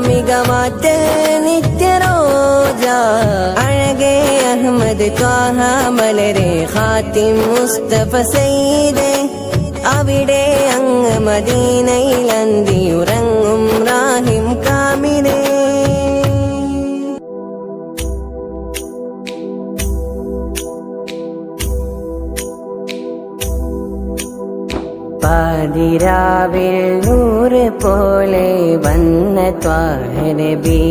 D: മികമാറ്റൽ നിത്യരോജ അഴകേ അഹമ്മദ് ത്വാഹ മലരെ ഖാത്തിം മുസ്തഫ സയ്യിദേ അവിടെ അങ്ങ് മദീനയിലന്തിയുറങ്ങും റാഹിം കാമിലേ പാതിരാവിൽ നൂറ് പോലെ വന്ന ത്വാഹ നബി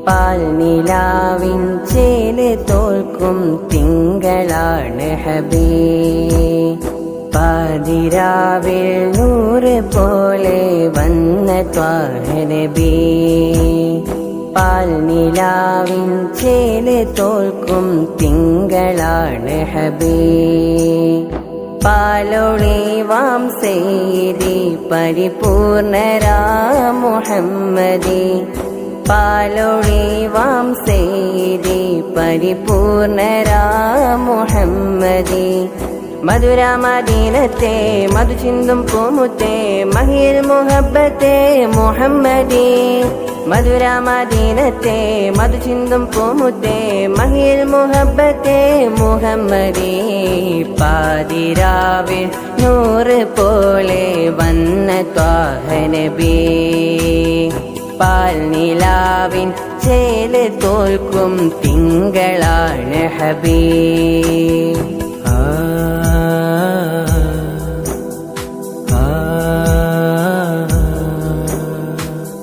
D: പാൽനിലാവിൻ ചേല് തോൽക്കും തിങ്കളാണ് ഹബീ പാതിരാവിൽ നൂറ് പോലെ വന്ന ത്വാഹ നബി പാൽനിലാവിൻ ചേല് തോൽക്കും തിങ്കളാണ് ഹബീ പാലൊളി വാം സെയ്തി പരിപൂർണരാ മുഹമ്മദി പാലൊളി വാം സെയ്തി പരിപൂർണരാ മുഹമ്മദി മധുര മദീനത്തെ മധു ചിന്തും പൂമുത്തെ മഹിൽ മുഹബ്ബത്തെ മുഹമ്മദി മധുര മദീനത്തെ മധു ചിന്തും പൂമുത്തെ മഹിൽ മുഹബ്ബത്തെ മുഹമ്മദി പാതിരാവിൽ നൂറ് പോലെ വന്ന ത്വാഹ നബി പാൽനിലാവിൻ ചേല് തോൽക്കും തിങ്കളാണ് ഹബീ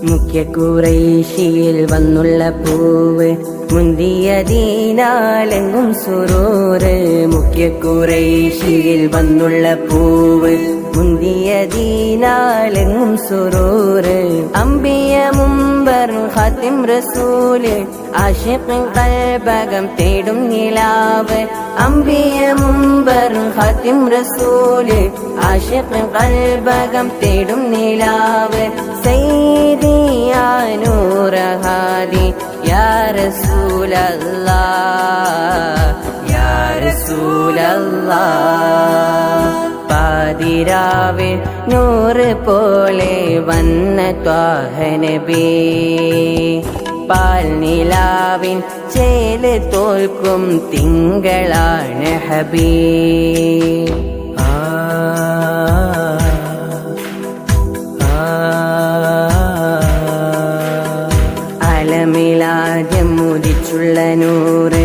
D: മുഖ്യ ഖുറൈശിയിൽ വന്നുള്ള പൂവ് മുന്തിയതീനാലെങ്കും സുറൂറ് മുഖ്യ ഖുറൈശിയിൽ വന്നുള്ള പൂവ് മുന്തിയതീനാലെങ്കും സുറൂറ് അംബിയ മുമ്പർ ഖാത്തിം റസൂല് ആശിഖ് ഖൽബകം തേടും നിലാവ് അംബിയ മുമ്പർ ഖാത്തിം റസൂല് ആശിഖ് ഖൽബകം തേടും നിലാവ് സയ്യിദി യാ നൂറ ഹാദി യാ റസൂലല്ലാഹ് യാ റസൂലല്ലാഹ് പാതിരാവിൽ നൂറ് പോലെ വന്ന ത്വാഹ നബി പാൽനിലാവിൻ ചേല് തോൽക്കും തിങ്കളാണ് ഹബീ അലമിലാദ്യം മുദിച്ചുള്ള നൂറ്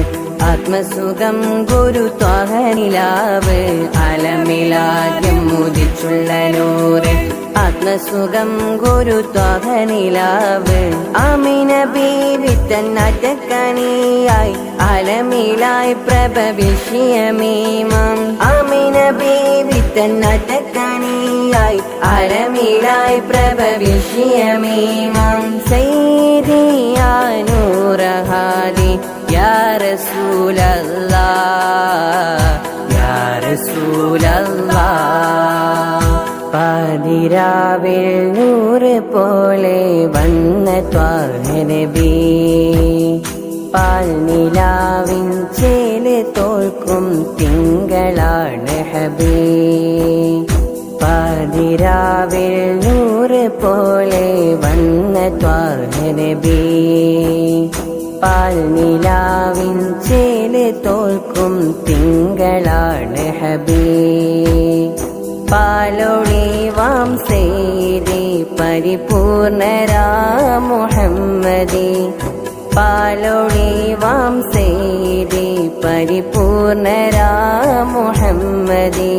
D: ആത്മസുഖം ഗുരു ത്വാഹ നിലാവ് അലമിലാദ്യം മുദിച്ചുള്ള നൂറ് ആത്മസുഖം ഗുരു ത്വാഹ നിലാവ് ആമിന ബീവി തന്നാറ്റക്കണിയായി അലമിലായി പ്രഭ വിഷയമീമം ആമിന ബീവി തന്നാറ്റക്കണിയായി അലമിലായി പ്രഭ വിഷയമീമം സയ്യിദി യാ നൂറ ഹാദി യാ റസൂലല്ലാഹ് യാ റസൂലല്ലാഹ് പാതിരാവിൽ നൂറ് പോലെ വന്ന ത്വാഹ നബി പാൽനിലാവിൻ ചേല് തോൽക്കും തിങ്കളാണ് ഹബീ പാതിരാവിൽ നൂറ് പോലെ വന്ന ത്വാഹ നബി പാൽനിലാവിൻ ചേല് തോൽക്കും തിങ്കളാണ് ഹബീ പാലൊളി വാം സെയ്തി പരിപൂർണരാ മുഹമ്മദി പാലൊളി വാം സെയ്തി പരിപൂർണരാ മുഹമ്മദി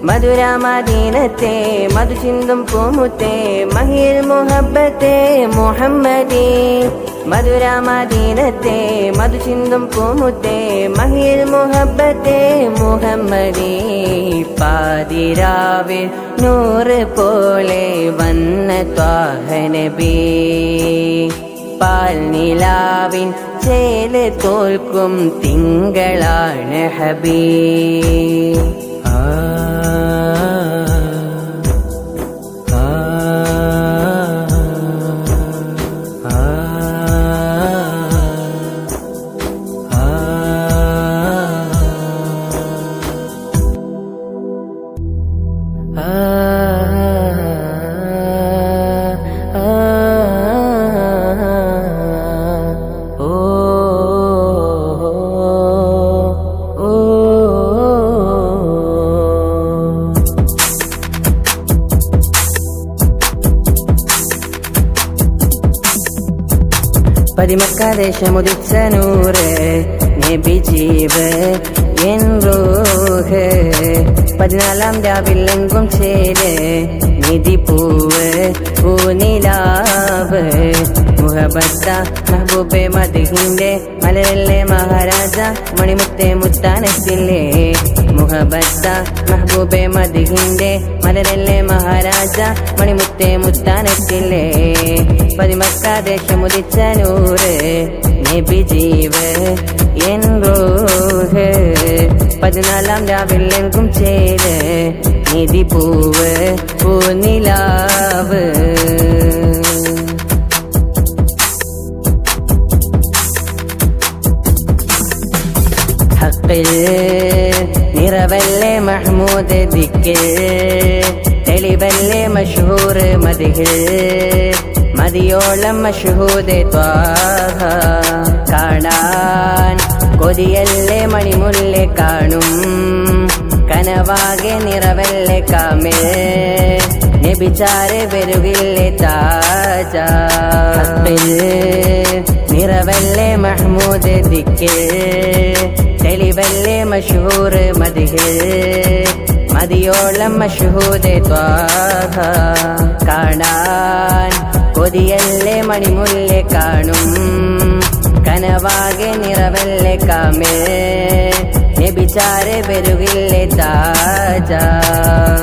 D: മധുര മദീനത്തെ മധു ചിന്തും പൂമുത്തെ മഹിൽ മുഹബ്ബത്തെ മുഹമ്മദി മധുര മദീനത്തെ മധു ചിന്തും പൂമുത്തേ മഹിൽ മുഹബ്ബത്തെ മുഹമ്മദേ പാതിരാവിൽ നൂറ് പോലെ വന്ന ത്വാഹ നബി പാൽ നിലാവിൻ ചേല് തോൽക്കും തിങ്കളാണ് ഹബീ പതിമക്കാദേശമുദിച്ച നൂറ് നബി ജീവ് എൻ റൂഹ് 14 രാവിലെങ്കും ചേര് നിധി പൂവ് പൂനിലാവ് മുഹബത്ത മെഹബൂബെ മദ്ഹിന്റെ മലരല്ലേ മഹാരാജ മണിമുത്തേ മുത്താനത്തില്ലേ മുഹബത്ത മെഹബൂബെ മദ്ഹിന്റെ മലരല്ലേ മഹാരാജ മണിമുത്തേ മുത്താനത്തില്ലേ പതിമക്കാദേശമുദിച്ച നൂറ് നബി ജീവ് എൻ റൂഹ് 14 രാവിലെങ്കും ചേര് നിധി പൂവ് പൂനിലാവ് ഹഖിൽ നിറവല്ലേ മഹ്മൂദ് ദിക്ർ തെളിവല്ലേ മഷ്ഹൂർ മദ്ഹിൽ മതിയോളം മഷ്ഹൂദ് ത്വാഹ കാണാൻ കൊതിയല്ലേ മണിമുല്ലേ കാണും കനവാകെ നിറവല്ലേ കാമിൽ നബിചാരെ വരുകില്ലേ താജ നിറവല്ലേ മഹ്മൂദ് ദിക്ർ തെളിവല്ലേ മഷ്ഹൂർ മദ്ഹിൽ മതിയോളം മഷ്ഹൂദ് ത്വാഹ കാണാൻ കൊതിയല്ലേ മണിമുല്ലേ കാണും കനവാകെ നിറവല്ലേ കാമിൽ നബിചാരെ വരുകില്ലേ താജ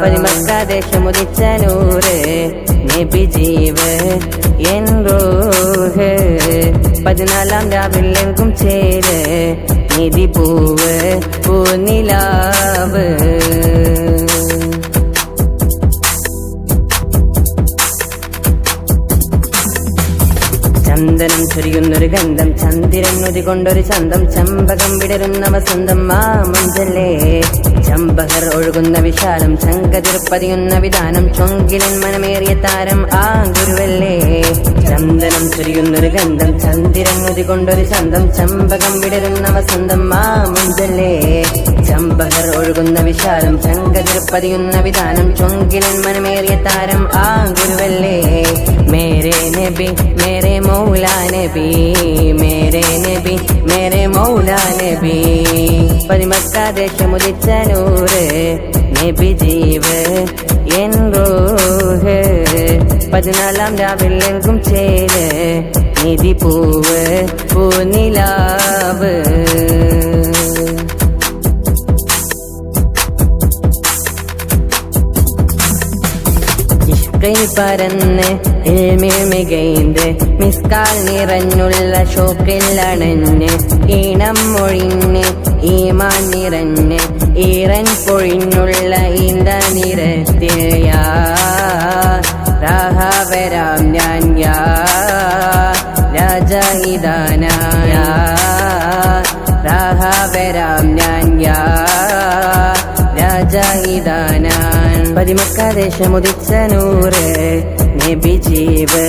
D: പതിമക്കാദേശമുദിച്ച നൂറ് നബി ജീവ് എൻ റൂഹ് 14 രാവിലെങ്കും ചേര് നിധി പൂവ് പൂനിലാവ് ചന്ദനം ചൊരിയുന്നൊരു ഗന്ധം ചന്ദിരൻ കൊണ്ടൊരു ചന്തം ചമ്പകം വിടരുന്ന വസന്തം മാമഞ്ചല്ലേ ചമ്പകർ ഒഴുകുന്ന വിശാലം ചങ്കതിർപ്പതിയുന്ന വിധാനം ചൊങ്കിലൻ മനമേറിയ താരം ആ ഗുരുവല്ലേ ചന്ദനം ചൊരിയുന്നൊരു ഗന്ധം ചന്ദിരൻ കൊണ്ടൊരു ചന്തം ചമ്പകം വിടരുന്ന വസന്തം മാമഞ്ചല്ലേ ചമ്പകർ ഒഴുകുന്ന വിശാലം ചങ്കതിർപ്പതിയുന്ന വിധാനം ചൊങ്കിലൻ മനമേറിയ താരം ആ ഗുരുവല്ലേ മേരെ നബി മേരെ മൗലാ നബി മേരെ നബി മേരെ മൗലാ നബി പതിമക്കാദേശമുദിച്ച നൂറ് നബി ജീവ് എൻ റൂഹ് 14 രാവിലെങ്കും ചേര് നിധി പൂവ് പൂനിലാവ് കൈ പരന്ന് ഇൽമിൽ മികൈந்து മിസ്കാൽ നിറഞ്ഞുള്ള ഷോക്കിൽ അണഞ്ഞ് ഈണം മൊഴിഞ്ഞ് ഈമാൻ നിറഞ്ഞ് ഈറൻ പൊഴിഞ്ഞുള്ള ഈന്ത നിരത്തിൽ യാ രാഹ വരാം ഞാൻ യാ രാജ ഇദാന യാ രാഹ വരാം ഞാൻ യാ രാജ ഇദാനാൻ പതിമക്കാദേശമുദിച്ച നൂറ് നബി ജീവ്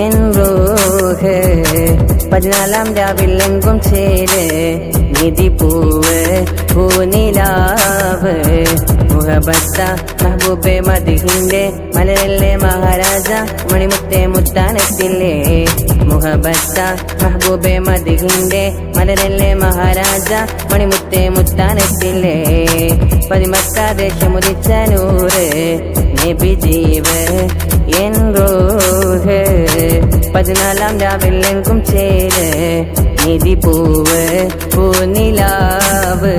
D: എൻ റൂഹ് 14 രാവിലെങ്കും ചേര് നിധി പൂവ് പൂനിലാവ് മുഹബത്ത മെഹബൂബെ മദ്ഹിന്റെ മലരല്ലേ മഹാരാജ മണിമുത്തേ മുത്താനത്തില്ലേ മുഹബത്ത മെഹബൂബെ മദ്ഹിന്റെ മലരല്ലേ മഹാരാജ മണിമുത്തേ മുത്താനത്തില്ലേ പതിമക്കാദേശമുദിച്ച നൂറ് നബി ജീവ് എൻ റൂഹ് 14 14 രാവിലെങ്കും ചേര് നിധി പൂവ് പൂനിലാവ്.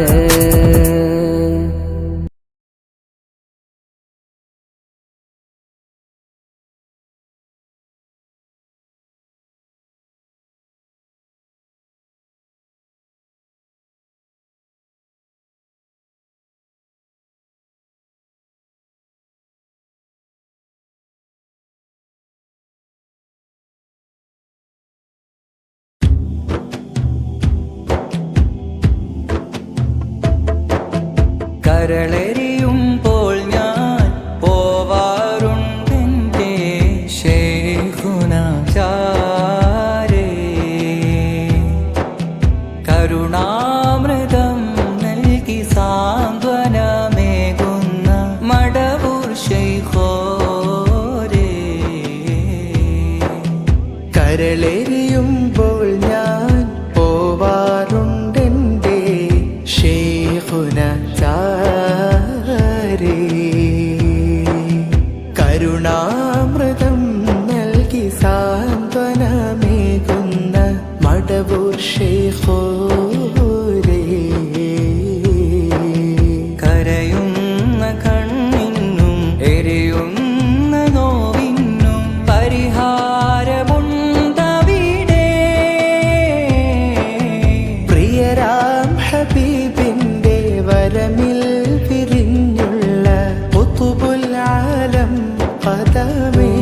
C: കരളെരിയുമ്പോൾ ഞാൻ പോവാറുണ്ടെൻ്റെ ശൈഖുനാ ചാരേ. കരുണാമൃതം നൽകി സാന്ത്വനമേകുന്ന മടവൂർ ശൈഖോരേ.
B: കരളെരിയുമ്പോൾ ഞാൻ പോവാറുണ്ടെൻ്റെ ശൈഖുനാ ചാരേ. കരുണാമൃതം നൽകി സാന്ത്വനമേകുന്ന മടവൂർ ശൈഖോരേ.
C: കരയുന്ന കണ്ണിനും എരിയുന്ന നോവിനും പരിഹാരമുണ്ടവിടെ.
B: പ്രിയരാം ഹബീബിന്റെ വരമിൽ വിരിഞ്ഞുള്ള ഖുതുബുൽ ആലം ഖദമേ.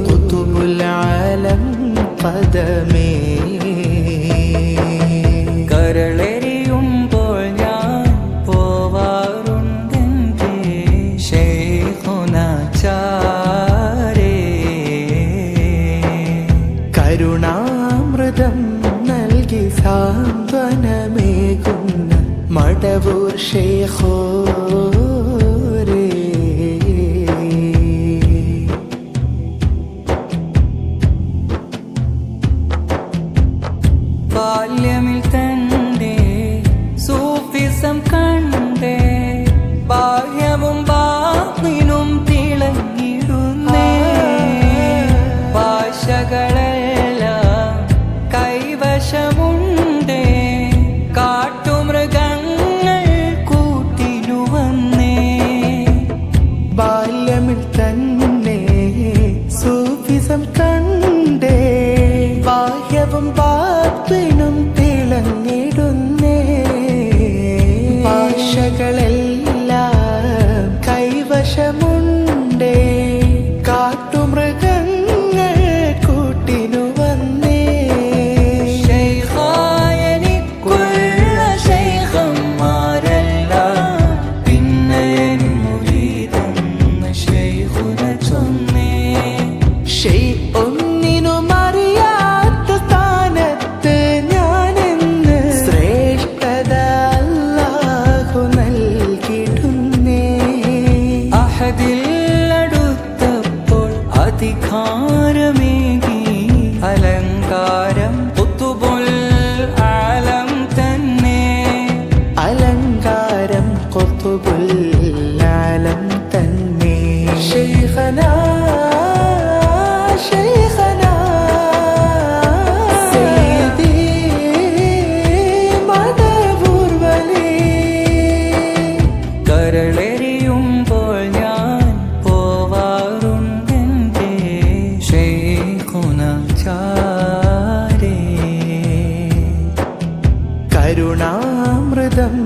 B: ഖുതുബുൽ ആലം ഖദമേ.
C: കരളെരിയുമ്പോൾ ഞാൻ പോവാറുണ്ടെൻ്റെ ശൈഖുനാ ചാരേ.
B: കരുണാമൃതം നൽകി സാന്ത്വനമേകുന്ന മടവൂർ ശൈഖോരേ.
C: ബാല്യമിൽ തന്റെ സൂഫിസം കണ്ടേ ബാഹ്യവും ബാത്തിനും തിളങ്ങിടുന്നേ. ഭാഷകളെല്ലാം കൈവശമുണ്ടേ. കാട്ടുമൃഗങ്ങൾ കൂട്ടിനു വന്നേ.
B: ബാല്യമിൽ തന്നെ സൂഫിസം കണ്ടേ ബാഹ്യവും ബാത്തിനും തിളങ്ങിടുന്നേ. ഭാഷകളെല്ലാം കൈവശമുണ്ടേ. കാട്ടുമൃഗങ്ങൾ കൂട്ടിനു വന്നേ.
C: ശൈഖായനിക്കുള്ള ശൈഖന്മാരെല്ലാം പിന്നെ മുരീദെന്ന് ശൈഖുന ചൊന്നേ.
B: ഒന്നിനും അറിയാത്ത സ്ഥാനത്ത് ഞാനെന്ന് ശ്രേഷ്ഠത അല്ലാഹു നൽകിടുന്നേ.
C: അഹദിൽ അടുത്തപ്പോൾ അധികാരമേകി അലങ്കാരം ഖുതുബുൽ ആലം തന്നെ.
B: അലങ്കാരം ഖുതുബുൽ ആലം തന്നെ. ശൈഖനാ ശൈഖനാ സയ്യിദി മടവൂർ വലി.
C: കരളെരിയുമ്പോൾ ഞാൻ പോവാറുണ്ടെൻ്റെ ശൈഖുനാ ചാരേ.
B: കരുണാമൃതം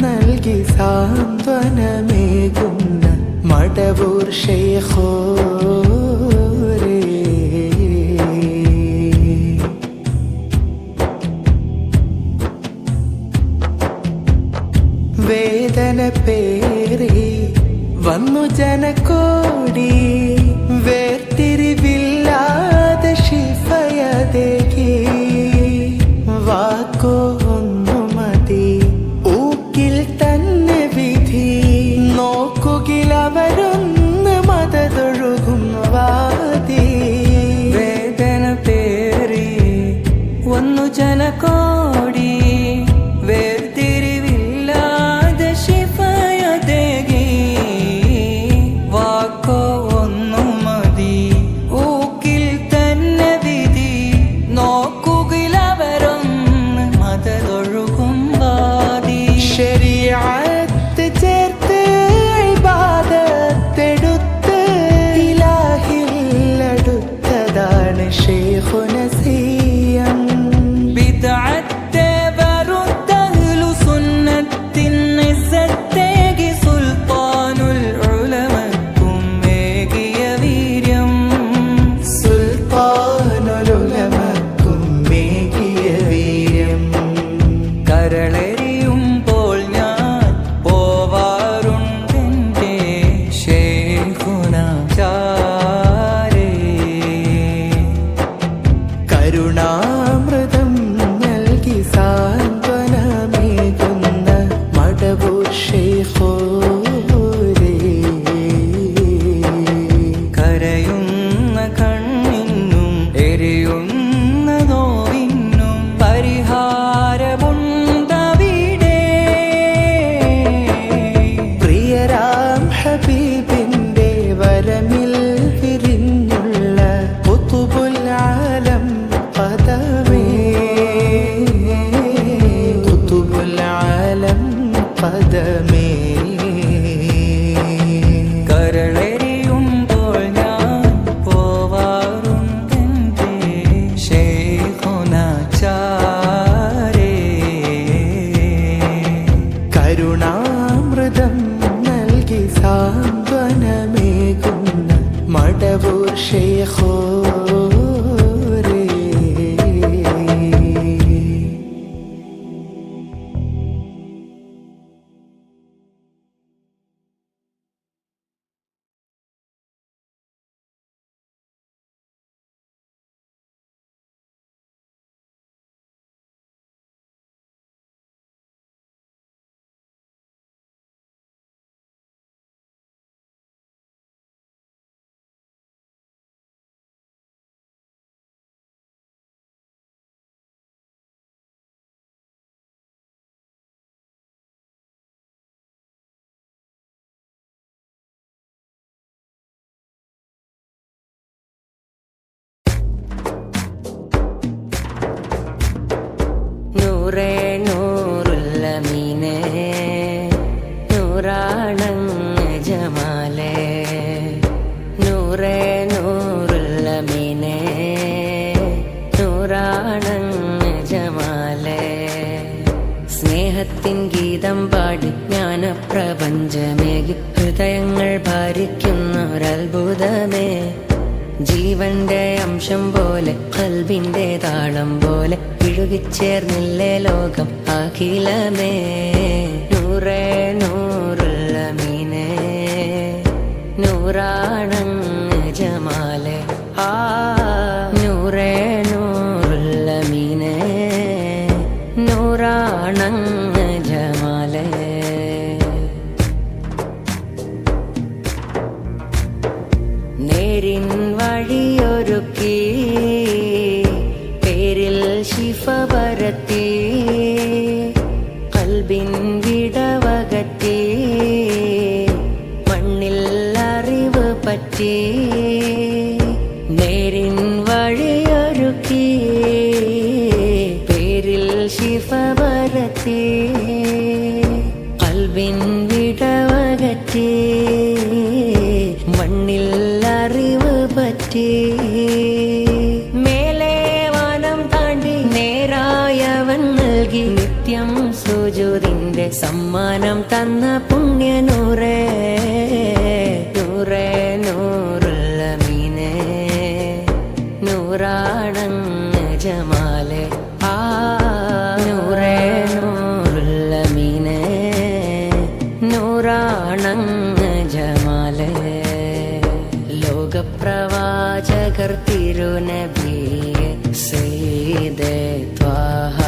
B: നൽകി സാന്ത്വനമേകുന്ന മടവൂർ ശൈഖോരേ. വേദന പേറി വന്നു ജനക്കോടി. വേർതിരിവില്ലാതെ ശിഫയതേകി. വാക്കോ ഒന്നു മതി ഊക്കിൽ തന്നെ വിധി. നോക്കുകിലവരൊന്ന് മതതൊഴുകും വാതി.
C: വേദന പേറി വന്നു ജനകോടി. വേർതിരിവില്ലാതെ ശിഫയതേകി. വാക്കോ ഒന്നു മതി ഊക്കിൽ
D: ജമാലേ നൂറേ നൂറുൽ അമീനേ നൂറാണങ്ങ് ജമാലേ സ്നേഹത്തിൻ ഗീതം പാടി ജ്ഞാനപ്രപഞ്ചമേകി ഹൃദയങ്ങൾ ഭാരിക്കുന്നൊരത്ഭുതമേ ജീവന്റെ അംശം പോലെ ഖൽബിന്റെ താളം പോലെ ഇഴുകിച്ചേർന്നില്ലേ ലോകം അഖിലമേ നൂറേ നൂറുൽ അമീനേ നൂറാണങ്ങ് ജമാലേ നൂറേ നൂറുൽ അമീനേ നൂറാണങ്ങ് ജമാലേ നേരിൻ വഴിയൊരുക്കി പേരിൽ ശിഫ പരത്തി ഖൽബിൻ വിടവകറ്റി മണ്ണിൽ അറിവ് പറ്റി നേരിൻ വഴിയൊരുക്കി പേരിൽ ശിഫ പരത്തി ഖൽബിൻ വിടവകറ്റി മണ്ണിൽ അറിവ് പറ്റി മേലെ വനം താണ്ടി നേരായവൻ നൽകി നിത്യം സുജൂദിന്റെ സമ്മാനം തന്ന പുണ്യനൂറേ നൂറേ നൂറുൽ അമീനേ നൂറാണങ്ങ് ജമാലേ നൂറേ നൂറുൽ അമീനേ നൂറാണങ്ങ് ജമാലേ ലോകപ്രവാചകർ തിരുനബിയെ സയ്യിദേ ത്വാഹ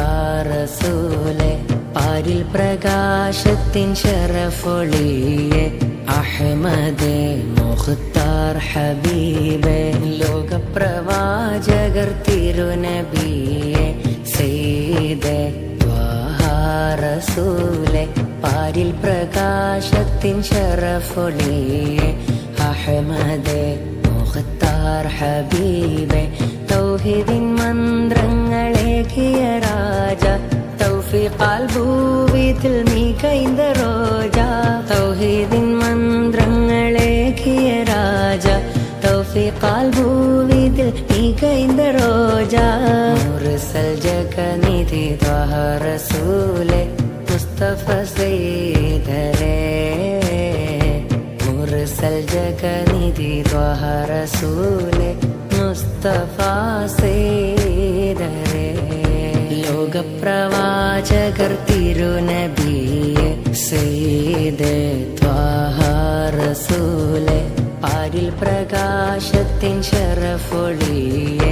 D: റസൂലേ പാരിൽ പ്രകാശത്തിൻ ശറഫൊളിയെ അഹ്മദേ മുഖ്താർ ഹബീബേ ലോകപ്രവാചകർ തിരുനബിയെ സയ്യിദേ ത്വാഹ റസൂലേ പാരിൽ പ്രകാശത്തിൻ ശറഫൊളിയെ അഹ്മദേ മുഖ്താർ ഹബീബേ തൗഹീദിൻ മന്ത്രങ്ങളേകിയ രാജ തൗഫീഖാൽ ഭൂവിതിൽ മികൈന്ത റോജ തൗഹീദിൻ മന്ത്രങ്ങളേകിയ രാജ തൗഫീഖാൽ ഭൂവിതിൽ മികൈന്ത റോജ മുർസൽ ജഗനിധി ത്വഹ റസൂലേ മുസ്തഫ സയ്യിദരേ മുർസൽ ജഗനിധി ത്വഹ റസൂലേ മുസ്തഫ സയ്യിദരേ ലോകപ്രവാചകർ തിരുനബിയെ സയ്യിദേ ത്വഹ റസൂലേ പാരിൽ പ്രകാശത്തിൻ ശറഫൊളിയെ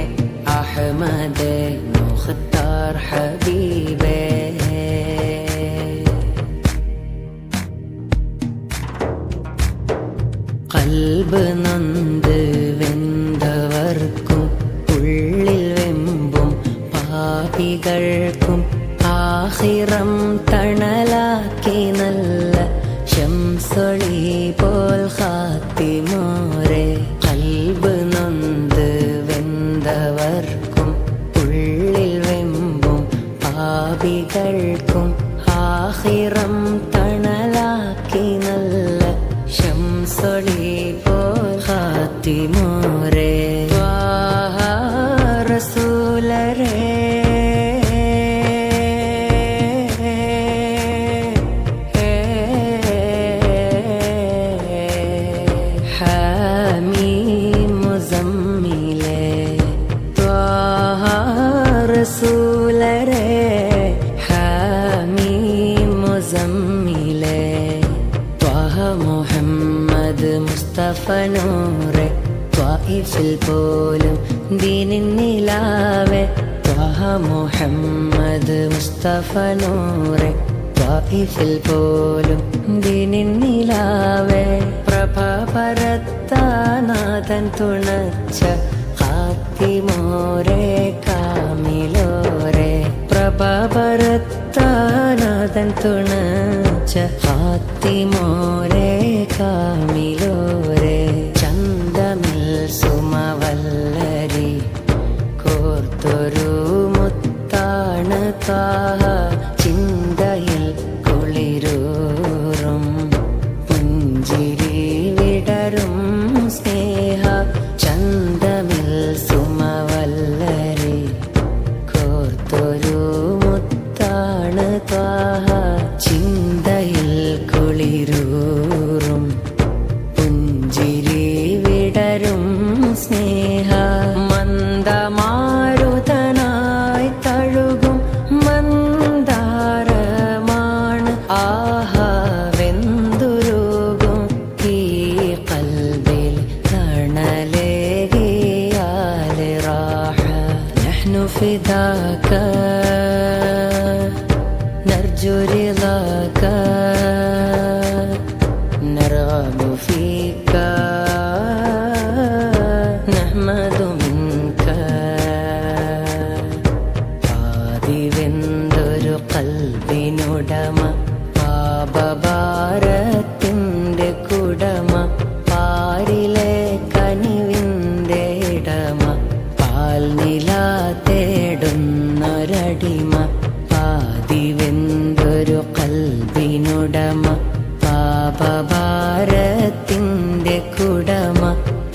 D: അഹ്മദേ മുഖ്താർ ഹബീബേ ഖൽബ് നൊന്ത് വെന്തവർക്കും ഉള്ളിൽ വെമ്പും പാപികൾക്കും ആഖിറം തണലാക്കി നല്ല ശംസൊളി പോൽ ഖാത്തിമോരെ ഖൽബ് നൊന്ത് വെന്തവർക്കും ഉള്ളിൽ വെമ്പും പാപികൾക്കും ആഖിറം തണലാക്കി നല്ല ശംസൊളി പോൽ ഖാത്തിമോരെ ത്വാഹ റസൂലരേ حميم مزملة طه رسول حميم مزملة طه محمد مصطفى نور ത്വാഇഫിൽ പോലും ദീനിൻ നിലാവേ ത്വാഹ മുഹമ്മദ് മുസ്തഫ നൂറേ ത്വാഇഫിൽ പോലും ദീനിൻ നിലാവേ പ്രഭ പരത്താനാഥൻ തുണച്ച ഖാത്തിമോരെ കാമിലോരെ പ്രഭ പരത്താനാഥൻ തുണച്ച ഖാത്തിമോരെ കാമിലോരെ ചന്തമിൽ സുമവല്ലരി കോർത്തൊരു മുത്താണ് ത്വാഹ ചിന്തയിൽ കുളിരൂറും പുഞ്ചിരി نرغب فيك نحمد منك ആദിവെന്തൊരു കൽബിനുടമ പാപഭാരത്തിൻ്റെ കുടമ പാരിലെ കനിവിൻ്റെ ഇടമ പാൽനില തേടുന്നൊരടിമ ആദിവെന്തൊരു കൽബിനുടമ പാപഭാരത്തിൻ്റെ കുടമ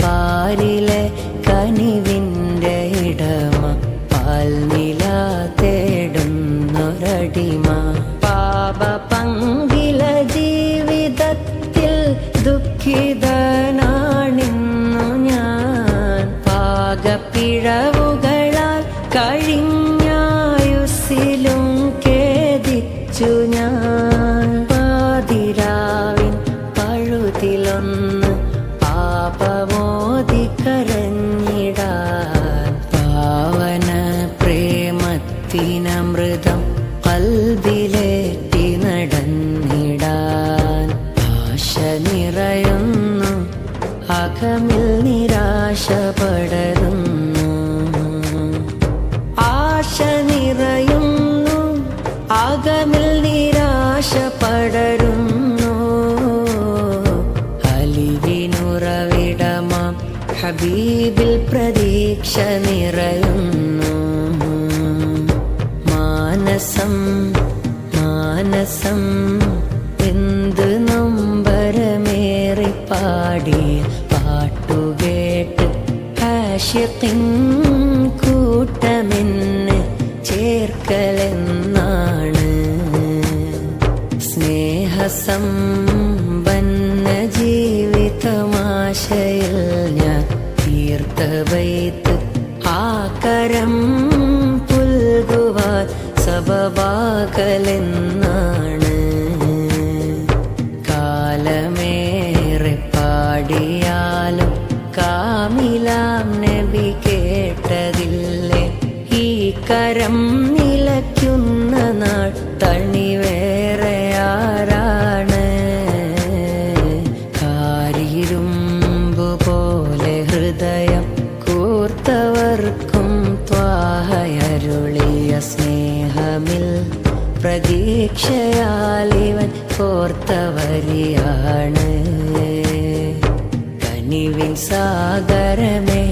D: പാരിലെ കനിവിൻ്റെ ഇടമ പാൽനില തേടുന്നൊരടിമ പാപ പങ്കില ജീവിതത്തിൽ ദുഃഖിതനാണിന്നു ഞാൻ പാകപ്പിഴവുകളാൽ കഴിഞ്ഞായുസ്സിലും ഖേദിച്ചു ഞാൻ പാതിരാവിൻ പഴുതിലൊന്ന് പാപമോദി കരഞ്ഞിടാൻ പാവന പ്രേമത്തിനമൃതം കൽബിലേറ്റി നടന്നിടാൻ ആശ നിറയുന്നു അകമിൽ നിരാശ പടരുന്നു ആശ നിറയുന്നു അകമിൽ നിരാശ പടരുന്നു അലിവിനുറവിടമാം ഹബീബിൽ പ്രതീക്ഷ നിറയുന്നു മാനസം മാനസം എന്ത് നൊമ്പരമേറി പാടിയ പാട്ടുകേട്ട് ആശിഖിൻ കൂട്ടമെന്ന് ചേർക്കലെന്നാണ് സ്നേഹസമ്പന്ന ജീവിതമാശയിൽ ഞാൻ തീർത്ത ബൈത്ത് ആകരം പുൽകുവാൻ സബബാകലെന്നാണ് കാലമേറെ പാടിയാലും കാമിലാം നബി കേട്ടതില്ലേ ഈ കരം നിലയ്ക്കുന്ന നാൾ തണി വേറെ ആരാണ് കാരിരുമ്പു പോലെ ഹൃദയം കൂർത്തവർക്കും ത്വാഹയരുളിയ സ്നേഹമിൽ പ്രതീക്ഷയാലിവൻ കോർത്തവരിയാണ് കനിവിൻ സാഗരമേ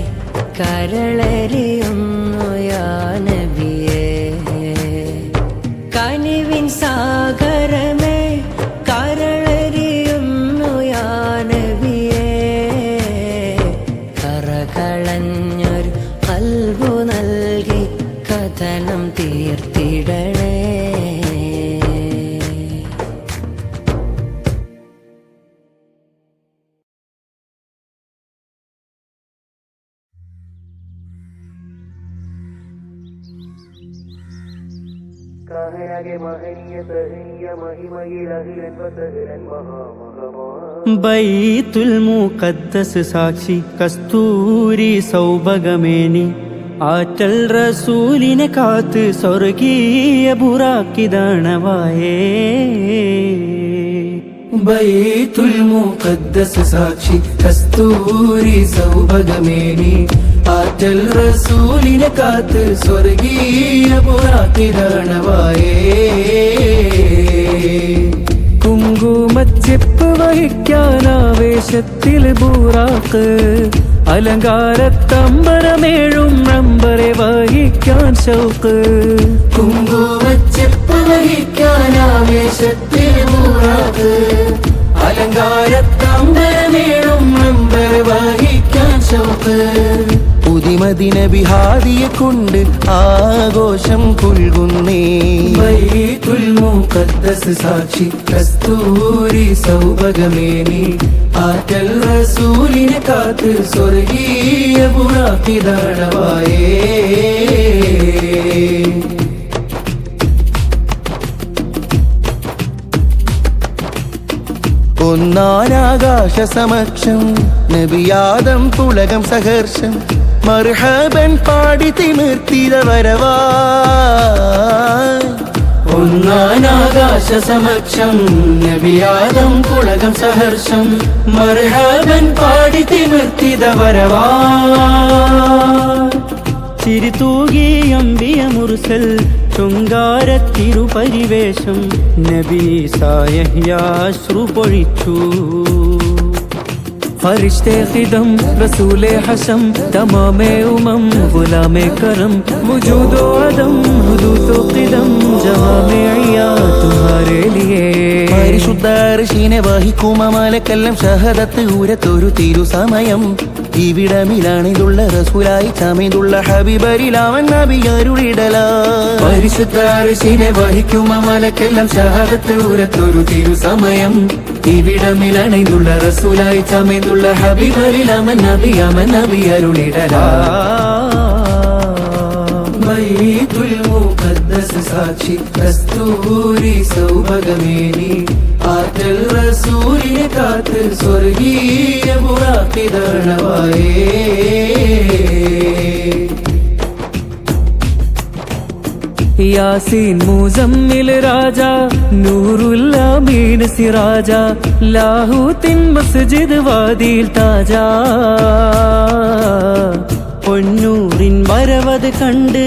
D: കരളരിയുന്നു യാ നബിയേ കനിവിൻ സാഗരമേ കരളരിയുന്നു യാ നബിയേ കറകളഞ്ഞൊരു കൽബു നൽകി കഥനം തീർത്തിടണേ
E: ബൈത്തുൽ മുഖദ്ദസ് സാക്ഷി കസ്തൂരി സൗഭഗമേനി ആറ്റൽ റസൂലിനെ കാത്ത് സ്വർഗീയ ബുറാക്കിദാണവായേ
B: ബൈത്തുൽ മുഖദ്ദസ് സാക്ഷി കസ്തൂരി സൗഭഗമേനി ആറ്റൽ റസൂലിനെ കാത്ത് സ്വർഗീയ ബുറാക്കിദാണവായേ
E: കുങ്കുമച്ചെപ്പ് വഹിക്കാനാവേശത്തിൽ ബൂറാക്ക് അലങ്കാരത്തമ്പരമേഴും നമ്പറെ വഹിക്കാൻ ഷൗക്ക്
B: കുങ്കുമച്ചെപ്പ് വഹിക്കാനാവേശത്തിൽ ബൂറാക്ക് അലങ്കാരത്തമ്പരമേഴും നമ്പർ വഹിക്കാൻ ഷൗക്ക് പുതിമദിന ബിഹാദിയെ കൊണ്ട് ആഘോഷം പുൽകുന്നേ ബൈത്തുൽ മുഖദ്ദസ് സാക്ഷി കസ്തൂരി സൗഭഗമേനി ആറ്റൽ റസൂലിനെ കാത്ത് സ്വർഗീയ ബുറാക്കിദാണവായേ ഒന്നാനാകാശ സമക്ഷം നബിയാദം പുളകം സഹർഷം മർഹബൻ പാടി തിമിർത്തിത വരവാ
A: ഒന്നാനാകാശ സമക്ഷം നബിയാദം പുളകം സഹർഷം മർഹബൻ പാടി തിമിർത്തിത വരവാ
E: ചിരിതൂകി അമ്പിയ മുർസൽ ശൃംഗാരത്തിരുപരിവേഷം നബി സായഹ്യാശ്രു പൊഴിച്ചു
C: फरिश्ते खिदम रसूले हशम तमामे उमम गुलामे करम वजूदो अदम हुदूतो क़िदम जवामे अय्या तुम्हारे लिए
B: പരിശുദ്ധ അർശിനെ വഹിക്കും അമലക്കെല്ലാം ഷഹദത്ത് ഊരത്തൊരു തിരു സമയം ഇവിടമിലാണിതുള്ള റസൂലായി ചമേതുള്ള ഹബീബരിലാവൻ നബി അരുളിടല
A: പരിശുദ്ധ അർശിനെ വഹിക്കും അമലക്കെല്ലാം ഷഹദത്ത് ഊരത്തൊരു തിരു സമയം ഇവിടമിലണൈന്തുള്ള റസൂലായി ചമേന്തുള്ള ഹബീബരിലാമൻ നബി അരുളിടലാ ബൈത്തുൽ മുഖദ്ദസ് സാക്ഷി കസ്തൂരി സൗഭഗമേനി ആറ്റൽ റസൂലിനെ കാത്ത് സ്വർഗീയ ബുറാഖിദർണവായേ
C: यासीन मुजम्मिल राजा नूरुल अमीन सिराजा लाहूतिन मस्जिद वादिल ताजा
E: പൊന്നൂറിൻ വരവത് കണ്ട്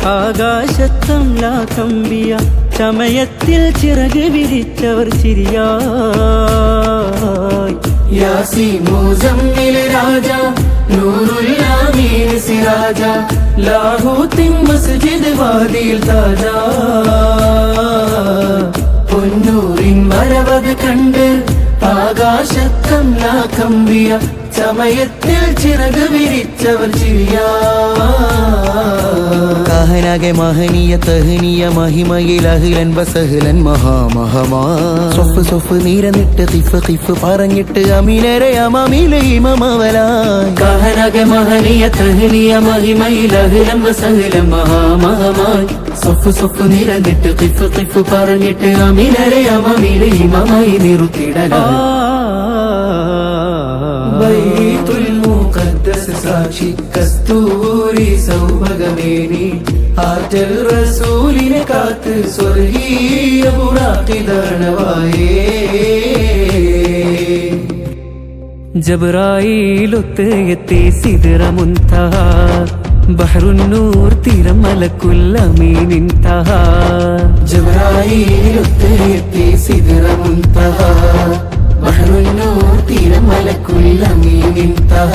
E: ആകാശത്തംലാ കമ്പിയ ചമയത്തിൽ ചിറക് വിരിച്ചവർ ചിരിയായി
A: യാസീൻ മുസമ്മിൽ രാജ നൂറുൽ അമീൻ സിറാജ ലാഹൂത്തിൻ മസ്ജിദ് വാദിൽ താജ പൊന്നൂറിൻ വരവത് കണ്ട് ആകാശത്തംലാ കമ്പിയ ചമയത്തിൽ ചിറക് വിരിച്ചവർ ചിരിയാ
B: കാഹനാകെ മഹനീയ തഹനീയ മഹിമയിൽ അഹ്ലൻ വസഹ്ലൻ മഹാമഹമാ സൊഫ് സൊഫ് നീരനിട്ട് ഖിഫ് പറഞ്ഞിട്ട് അമീനരെ അമീലെ ഇമമവലായി
A: കാഹനാകെ മഹനീയ തഹനീയ മഹിമയിൽ അഹ്ലൻ വസഹ്ലൻ മഹാമഹമായി സൊഫ് നിരന്നിട്ട് ഖിഫ് പറഞ്ഞിട്ട് അമീനരെ അമീലെ ഇമമായി നിർത്തിടലാ ബൈത്തുൽ മുഖദ്ദസ് സാക്ഷി കസ്തൂരി സൗഭഗമേനി ആറ്റൽ റസൂലിനെ കാത്ത് സ്വർഗീയ ബുറാഖിദർണവായേ
C: ജബ്രായീലൊത്ത് എത്തി സിദ്റ മുൻതഹ ബഹ്റുന്നൂർ തീരം മലക്കുൽ അമീൻ ഇൻതഹ
A: ജബ്രായീലൊത്ത് എത്തി സിദ്റ മുൻതഹ ബഹ്റുന്നൂർ തീരം മലക്കുൽ അമീൻ ഇൻതഹ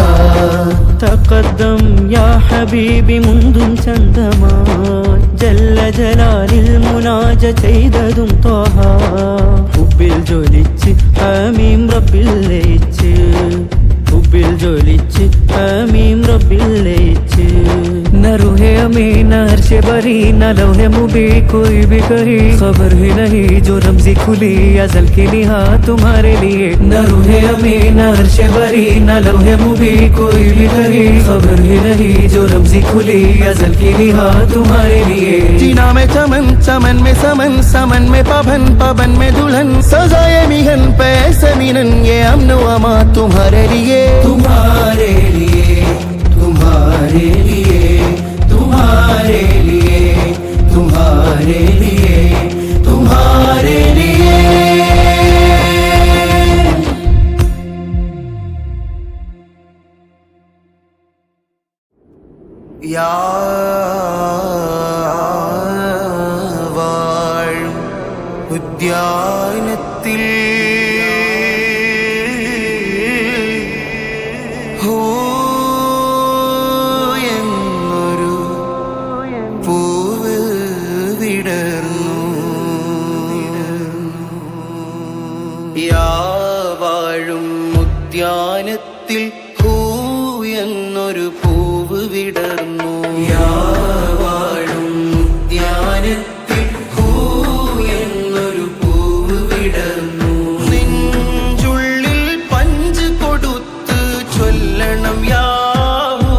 E: തഖദ്ദം യാ ഹബീബി മുന്തും ചന്തമായി ജല്ല ജലാലിൽ മുനാജ ചെയ്തതും ത്വഹ ഹുബ്ബിൽ ജ്വലിച്ച് ഹമീം റബ്ബിൽ ലയിച്ച് ഹുബ്ബിൽ ജ്വലിച്ച് ഹമീം റബ്ബിൽ ലയിച്ച്
C: न रूहे अमीन अर्श बरी न लौहे मुबी कोई भी कही खबर ही नहीं जो रमजी खुली अजल की निहा तुम्हारे लिए न रूहे अमीन अर्श बरी न लौहे मुबी कोई भी कही खबर ही नहीं जो रमजी खुली अजल की निहा तुम्हारे लिए
B: जीना में चमन चमन में समन समन में पवन पवन में दुल्हन सजाए मिहन पैसे मिलन ये अमन अमा तुम्हारे लिए
A: तुम्हारे लिए तुम्हारे लिए तुम्हारे लिए तुम्हारे लिए तुम्हारे लिए
B: या വാഴും ഉദ്യാനത്തിൽ എന്നൊരു പൂവ് വിടർന്നു യാ വാഴും ഉദ്യാനത്തിൽ ഹൂ എന്നൊരു പൂവ് വിടർന്നു
A: യാ വാഴും ഉദ്യാനത്തിൽ ഹൂ എന്നൊരു പൂവ് വിടർന്നു
B: നെഞ്ചുള്ളിൽ പഞ്ച് കൊടുത്ത് ചൊല്ലണം യാഹൂ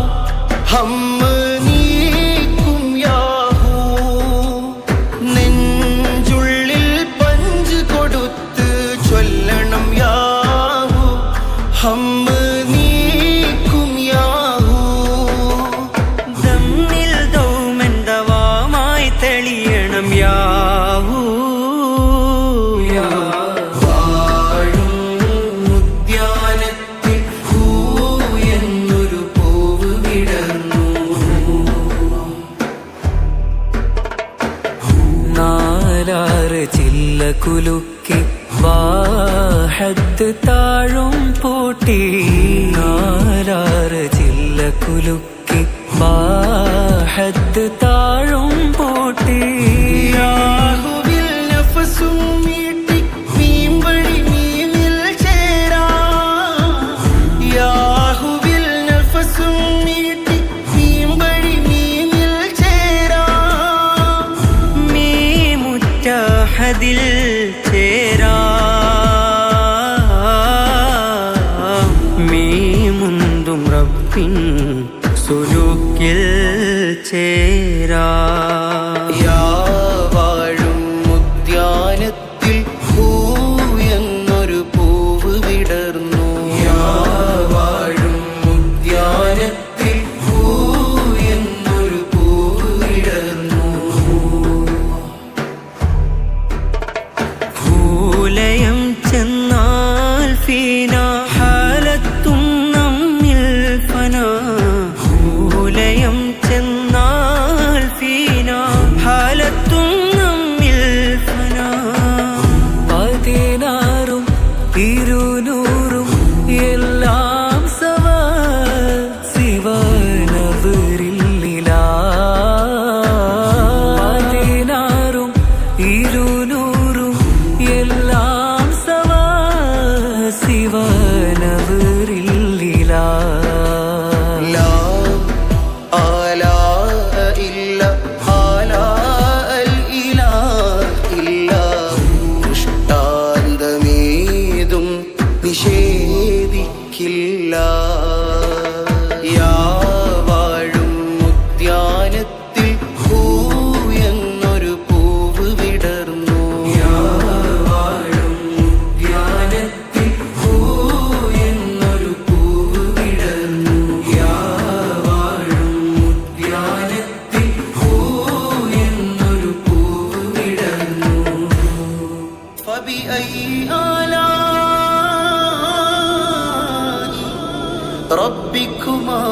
B: ഹമ്മ നീക്കും യാഹൂ നെഞ്ചുള്ളിൽ പഞ്ച് കൊടുത്ത് ചൊല്ലണം യാഹൂ ഹമ്മ നീക്കും യാഹൂ
D: ദമ്മിൽ
C: കുലുക്കി വാഹത്ത് താഴും പൂട്ടി നാലാറ് ജില്ല കുലുക്കി വാഹത്ത് താഴും പൂട്ടി
B: യാഹുവിൽ നഫസും നീട്ടി മീൻവഴി മീനിൽ ചേരാം യാഹുവിൽ നഫസും നീട്ടി മീൻവഴി മീനിൽ ചേരാം
E: മീമുറ്റഹദിൽ ചേരാം മീമുന്തും റബ്ബിൻ സുലൂക്കിൽ ചേരാം
B: യാ വാഴും ഉദ്യാനത്തിൽ പൂയെന്നൊരു പൂവ് വിടർന്നു യാ വാഴും ഉദ്യാനത്തിൽ പൂയെന്നൊരു പൂവ് വിടർന്നു
E: ഭൂലയം ചെന്നാൽ ഫീന ഹാലത്തും നമ്മിൽ ഫന ഭൂലയം ചെന്നാൽ ഫീന ഹാലത്തും നമ്മിൽ ഫന
C: 16ഉം 200ഉം എല്ലാം സവ ശിവനവരില്ല 16ഉം 200ഉം എല്ലാം സവ ശിവനവരില്ല
B: ലാ ആലാ ഇല്ല ആലാ അൽ ഇലാഹ ഇല്ല ദൃഷ്ടാന്തമേതും നിഷേധിക്കില്ല യാ വാഴും ഉദ്യാനത്തിൽ പൂയെന്നൊരു പൂവ് വിടർന്നു യാ വാഴും ഉദ്യാനത്തിൽ പൂയെന്നൊരു പൂവ് വിടർന്നു യാ വാഴും ഉദ്യാനത്തിൽ പൂയെന്നൊരു പൂവ് വിടർന്നു فبأي آلاء ربكما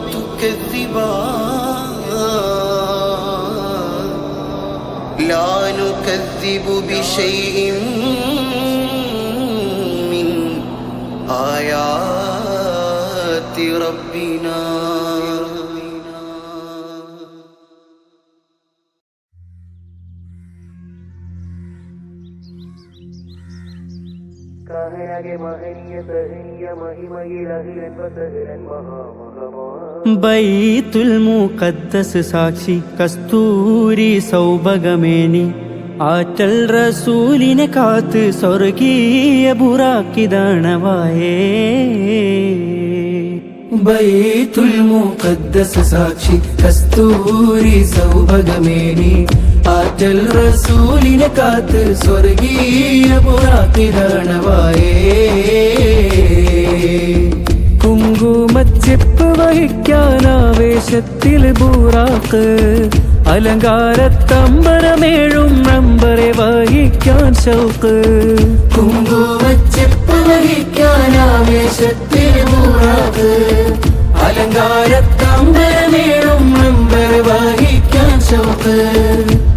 B: تكذبان لا نكذب بشيء من آيات ربنا
E: ബൈത്തുൽ മുഖദ്ദസ് സാക്ഷി കസ്തൂരി സൗഭഗമേനി ആറ്റൽ റസൂലിനെ കാത്ത് സ്വർഗീയ ബുറാക്കിദാണവായേ
A: ബൈത്തുൽ മുഖദ്ദസ് സാക്ഷി കസ്തൂരി സൗഭഗമേനി ആറ്റൽ റസൂലിനെ കാത്ത് സ്വർഗീയ ബുറാക്കിദാണവായേ
C: കുങ്കുമച്ചെപ്പ് വഹിക്കാനാവേശത്തിൽ ബൂറാക്ക് അലങ്കാരത്തമ്പരമേഴും നമ്പറെ വഹിക്കാൻ ഷൗക്ക്
A: കുങ്കുമച്ചെപ്പ് വഹിക്കാനാവേശത്തിൽ ബൂറാക്ക് അലങ്കാരത്തമ്പരമേഴും നമ്പർ വഹിക്കാൻ ഷൗക്ക്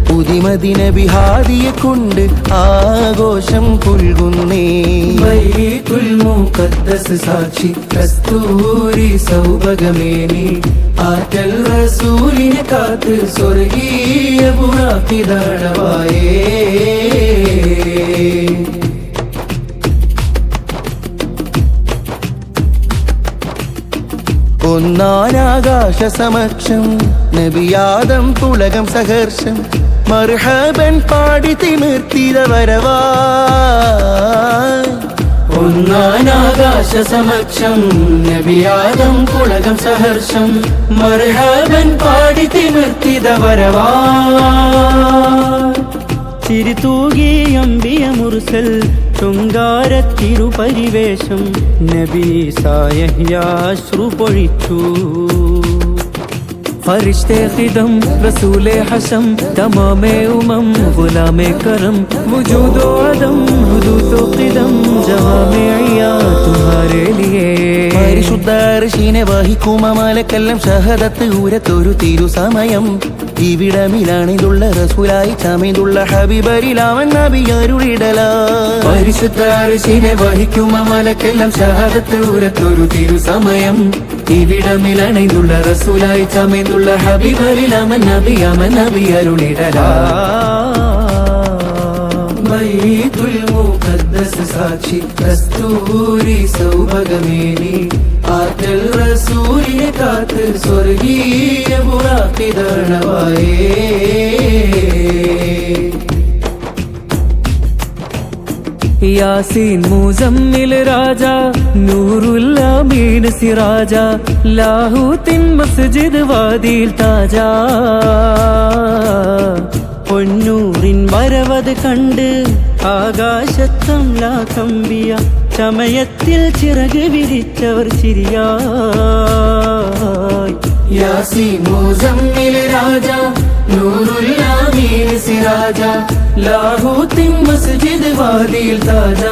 B: പുതിമദിന ബിഹാദിയെ കൊണ്ട് ആഘോഷം പുൽകുന്നേ
A: ബൈത്തുൽ മുഖദ്ദസ് സാക്ഷി കസ്തൂരി സൗഭഗമേനി ആറ്റൽ റസൂലിനെ കാത്ത് സ്വർഗീയ ബുറാക്കിദാണവായേ
B: ഒന്നാനാകാശ സമക്ഷം നബിയാദം പുളകം സഹർഷം മർഹബൻ പാടി തിമിർത്തിത വരവാ
A: ഒന്നാനാകാശ സമക്ഷം നബിയാദം പുളകം സഹർഷം മർഹബൻ പാടി തിമിർത്തിത വരവാ
E: ചിരിതൂകി അമ്പിയ മുർസൽ ശൃംഗാരത്തിരുപരിവേശം നബി സായഹ്യാശ്രു പൊഴിച്ചു
C: फरिश्ते खिदम रसूले हशम तमामे उमम गुलामे करम वजूदो अदम हुदूतो क़िदम जहाँ में आया तुम्हारे लिए
B: പരിശുദ്ധ അർശിനെ വഹിക്കുമ മലക്കെല്ലാം ഷഹദത്ത് ഉരത്തൊരു തിരു സമയം ഇവിടമിലാണിതുള്ള റസൂലായി ചമേതുള്ള ഹബീബരിലാവൻ നബി അരുളിടലാ
A: പരിശുദ്ധ അർശിനെ വഹിക്കും അമലക്കെല്ലാം ഷഹാദത്ത് ഉരത്തൊരു തിരുസമയം ഇവിടമിലണൈന്തുള്ള റസൂലായി ചമേന്തുള്ള ഹബീബരിലാമൻ നബി അരുളിടലാ ബൈത്തുൽ മുഖദ്ദസ് സാക്ഷി കസ്തൂരി സൗഭഗമേനി ആറ്റൽ റസൂലിനെ കാത്ത് സ്വർഗീയ ബുറാഖിദർണവായേ
C: യാസീൻ മുസമ്മിൽ രാജ നൂറുൽ അമീൻ സിറാജ ലാഹൂത്തിൻ മസ്ജിദ് വാദിൽ താജ
E: പൊന്നൂറിൻ വരവത് കണ്ട് ആകാശത്തംലാകമ്പിയ ചമയത്തിൽ ചിറക് വിരിച്ചവർ ചിരിയായി
A: യാസീൻ മുസമ്മിൽ രാജ നൂറുൽ അമീൻ സിറാജ ലാഹൂത്തിൻ മസ്ജിദ് വാദിൽ താജ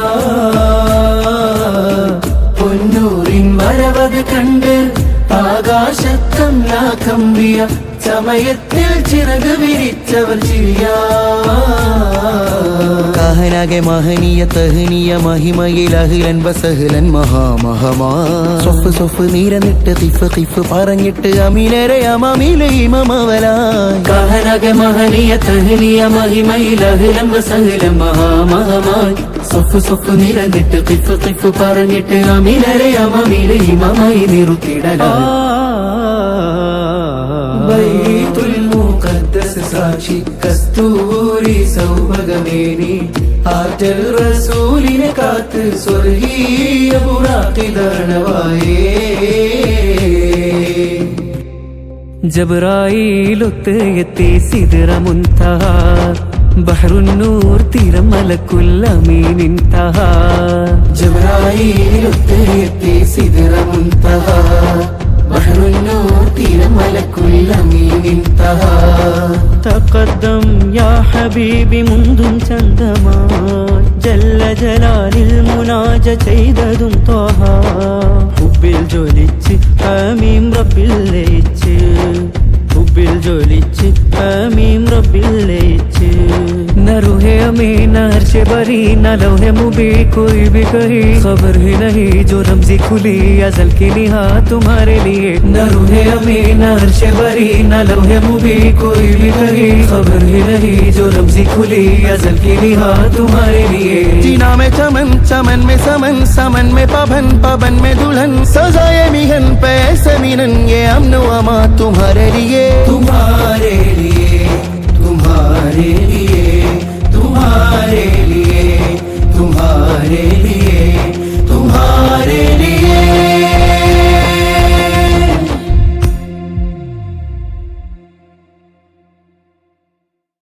A: പൊന്നൂറിൻ വരവത് കണ്ട് ആകാശത്തംലാകമ്പിയ ചമയത്തിൽ ചിറക് വിരിച്ചവർ ചിരിയാ
B: കാഹനാകെ മഹനീയ തഹനീയ മഹിമയിൽ അഹിലൻ ബസഹലൻ മഹാമഹമാ സൊഫ് സൊഫ് നീരന്നിട്ട് തിഫ് പറഞ്ഞിട്ട് അമീനരെ അമീലെ ഇമമവലായി
A: കാഹനാകെ മഹനീയ തഹനീയ മഹിമയിൽ അഹിലൻ ബസഹലൻ മഹാമഹമായി സൊഫ് നിരന്നിട്ട് തിഫ് പറഞ്ഞിട്ട് അമീനരെ അമീലെ ഇമമായി നിറുത്തിടലാ ബൈത്തുൽ മുഖദ്ദസ് സാക്ഷി കസ്തൂരി സൗഭഗമേനി ആറ്റൽ റസൂലിനെ കാത്ത് സ്വർഗീയ ബുറാഖിദർണവായേ
C: ജബ്രായീലൊത്ത് എത്തി സിദ്റ മുൻതഹ ബഹ്റുന്നൂർ തീരം മലക്കുൽ അമീൻ ഇൻതഹ
A: ജബ്രായീലൊത്ത് എത്തി സിദ്റ മുൻതഹ ബഹ്റുന്നൂർ തീരം മലക്കുൽ അമീൻ ഇൻതഹ
E: തഖദ്ദം യാ ഹബീബി മുന്തും ചന്തമായി ജല്ല ജലാലിൽ മുനാജ ചെയ്തതും ത്വഹ ഹുബിൽ ജ്വലിച്ച് ഹമീം റബ്ബിൽ ലയിച്ച് ഹുബിൽ ജ്വലിച്ച് ഹമീം റബ്ബിൽ ലയിച്ച്
C: न रूहे अमीन न अर्श बरी न लौहे मुबी कोई भी कही खबर ही नहीं जो रमजी खुली अजल की निहा तुम्हारे लिए न रूहे अमीन न अर्श बरी न लौहे मुबी कोई भी कही खबर ही नहीं जो रमजी खुली अजल की निहा तुम्हारे लिए
B: जीना में चमन चमन में समन समन में पवन में दुल्हन सजाए मिहन पे ऐसे मिलन ये अमन अमा तुम्हारे लिए
A: तुम्हारे लिए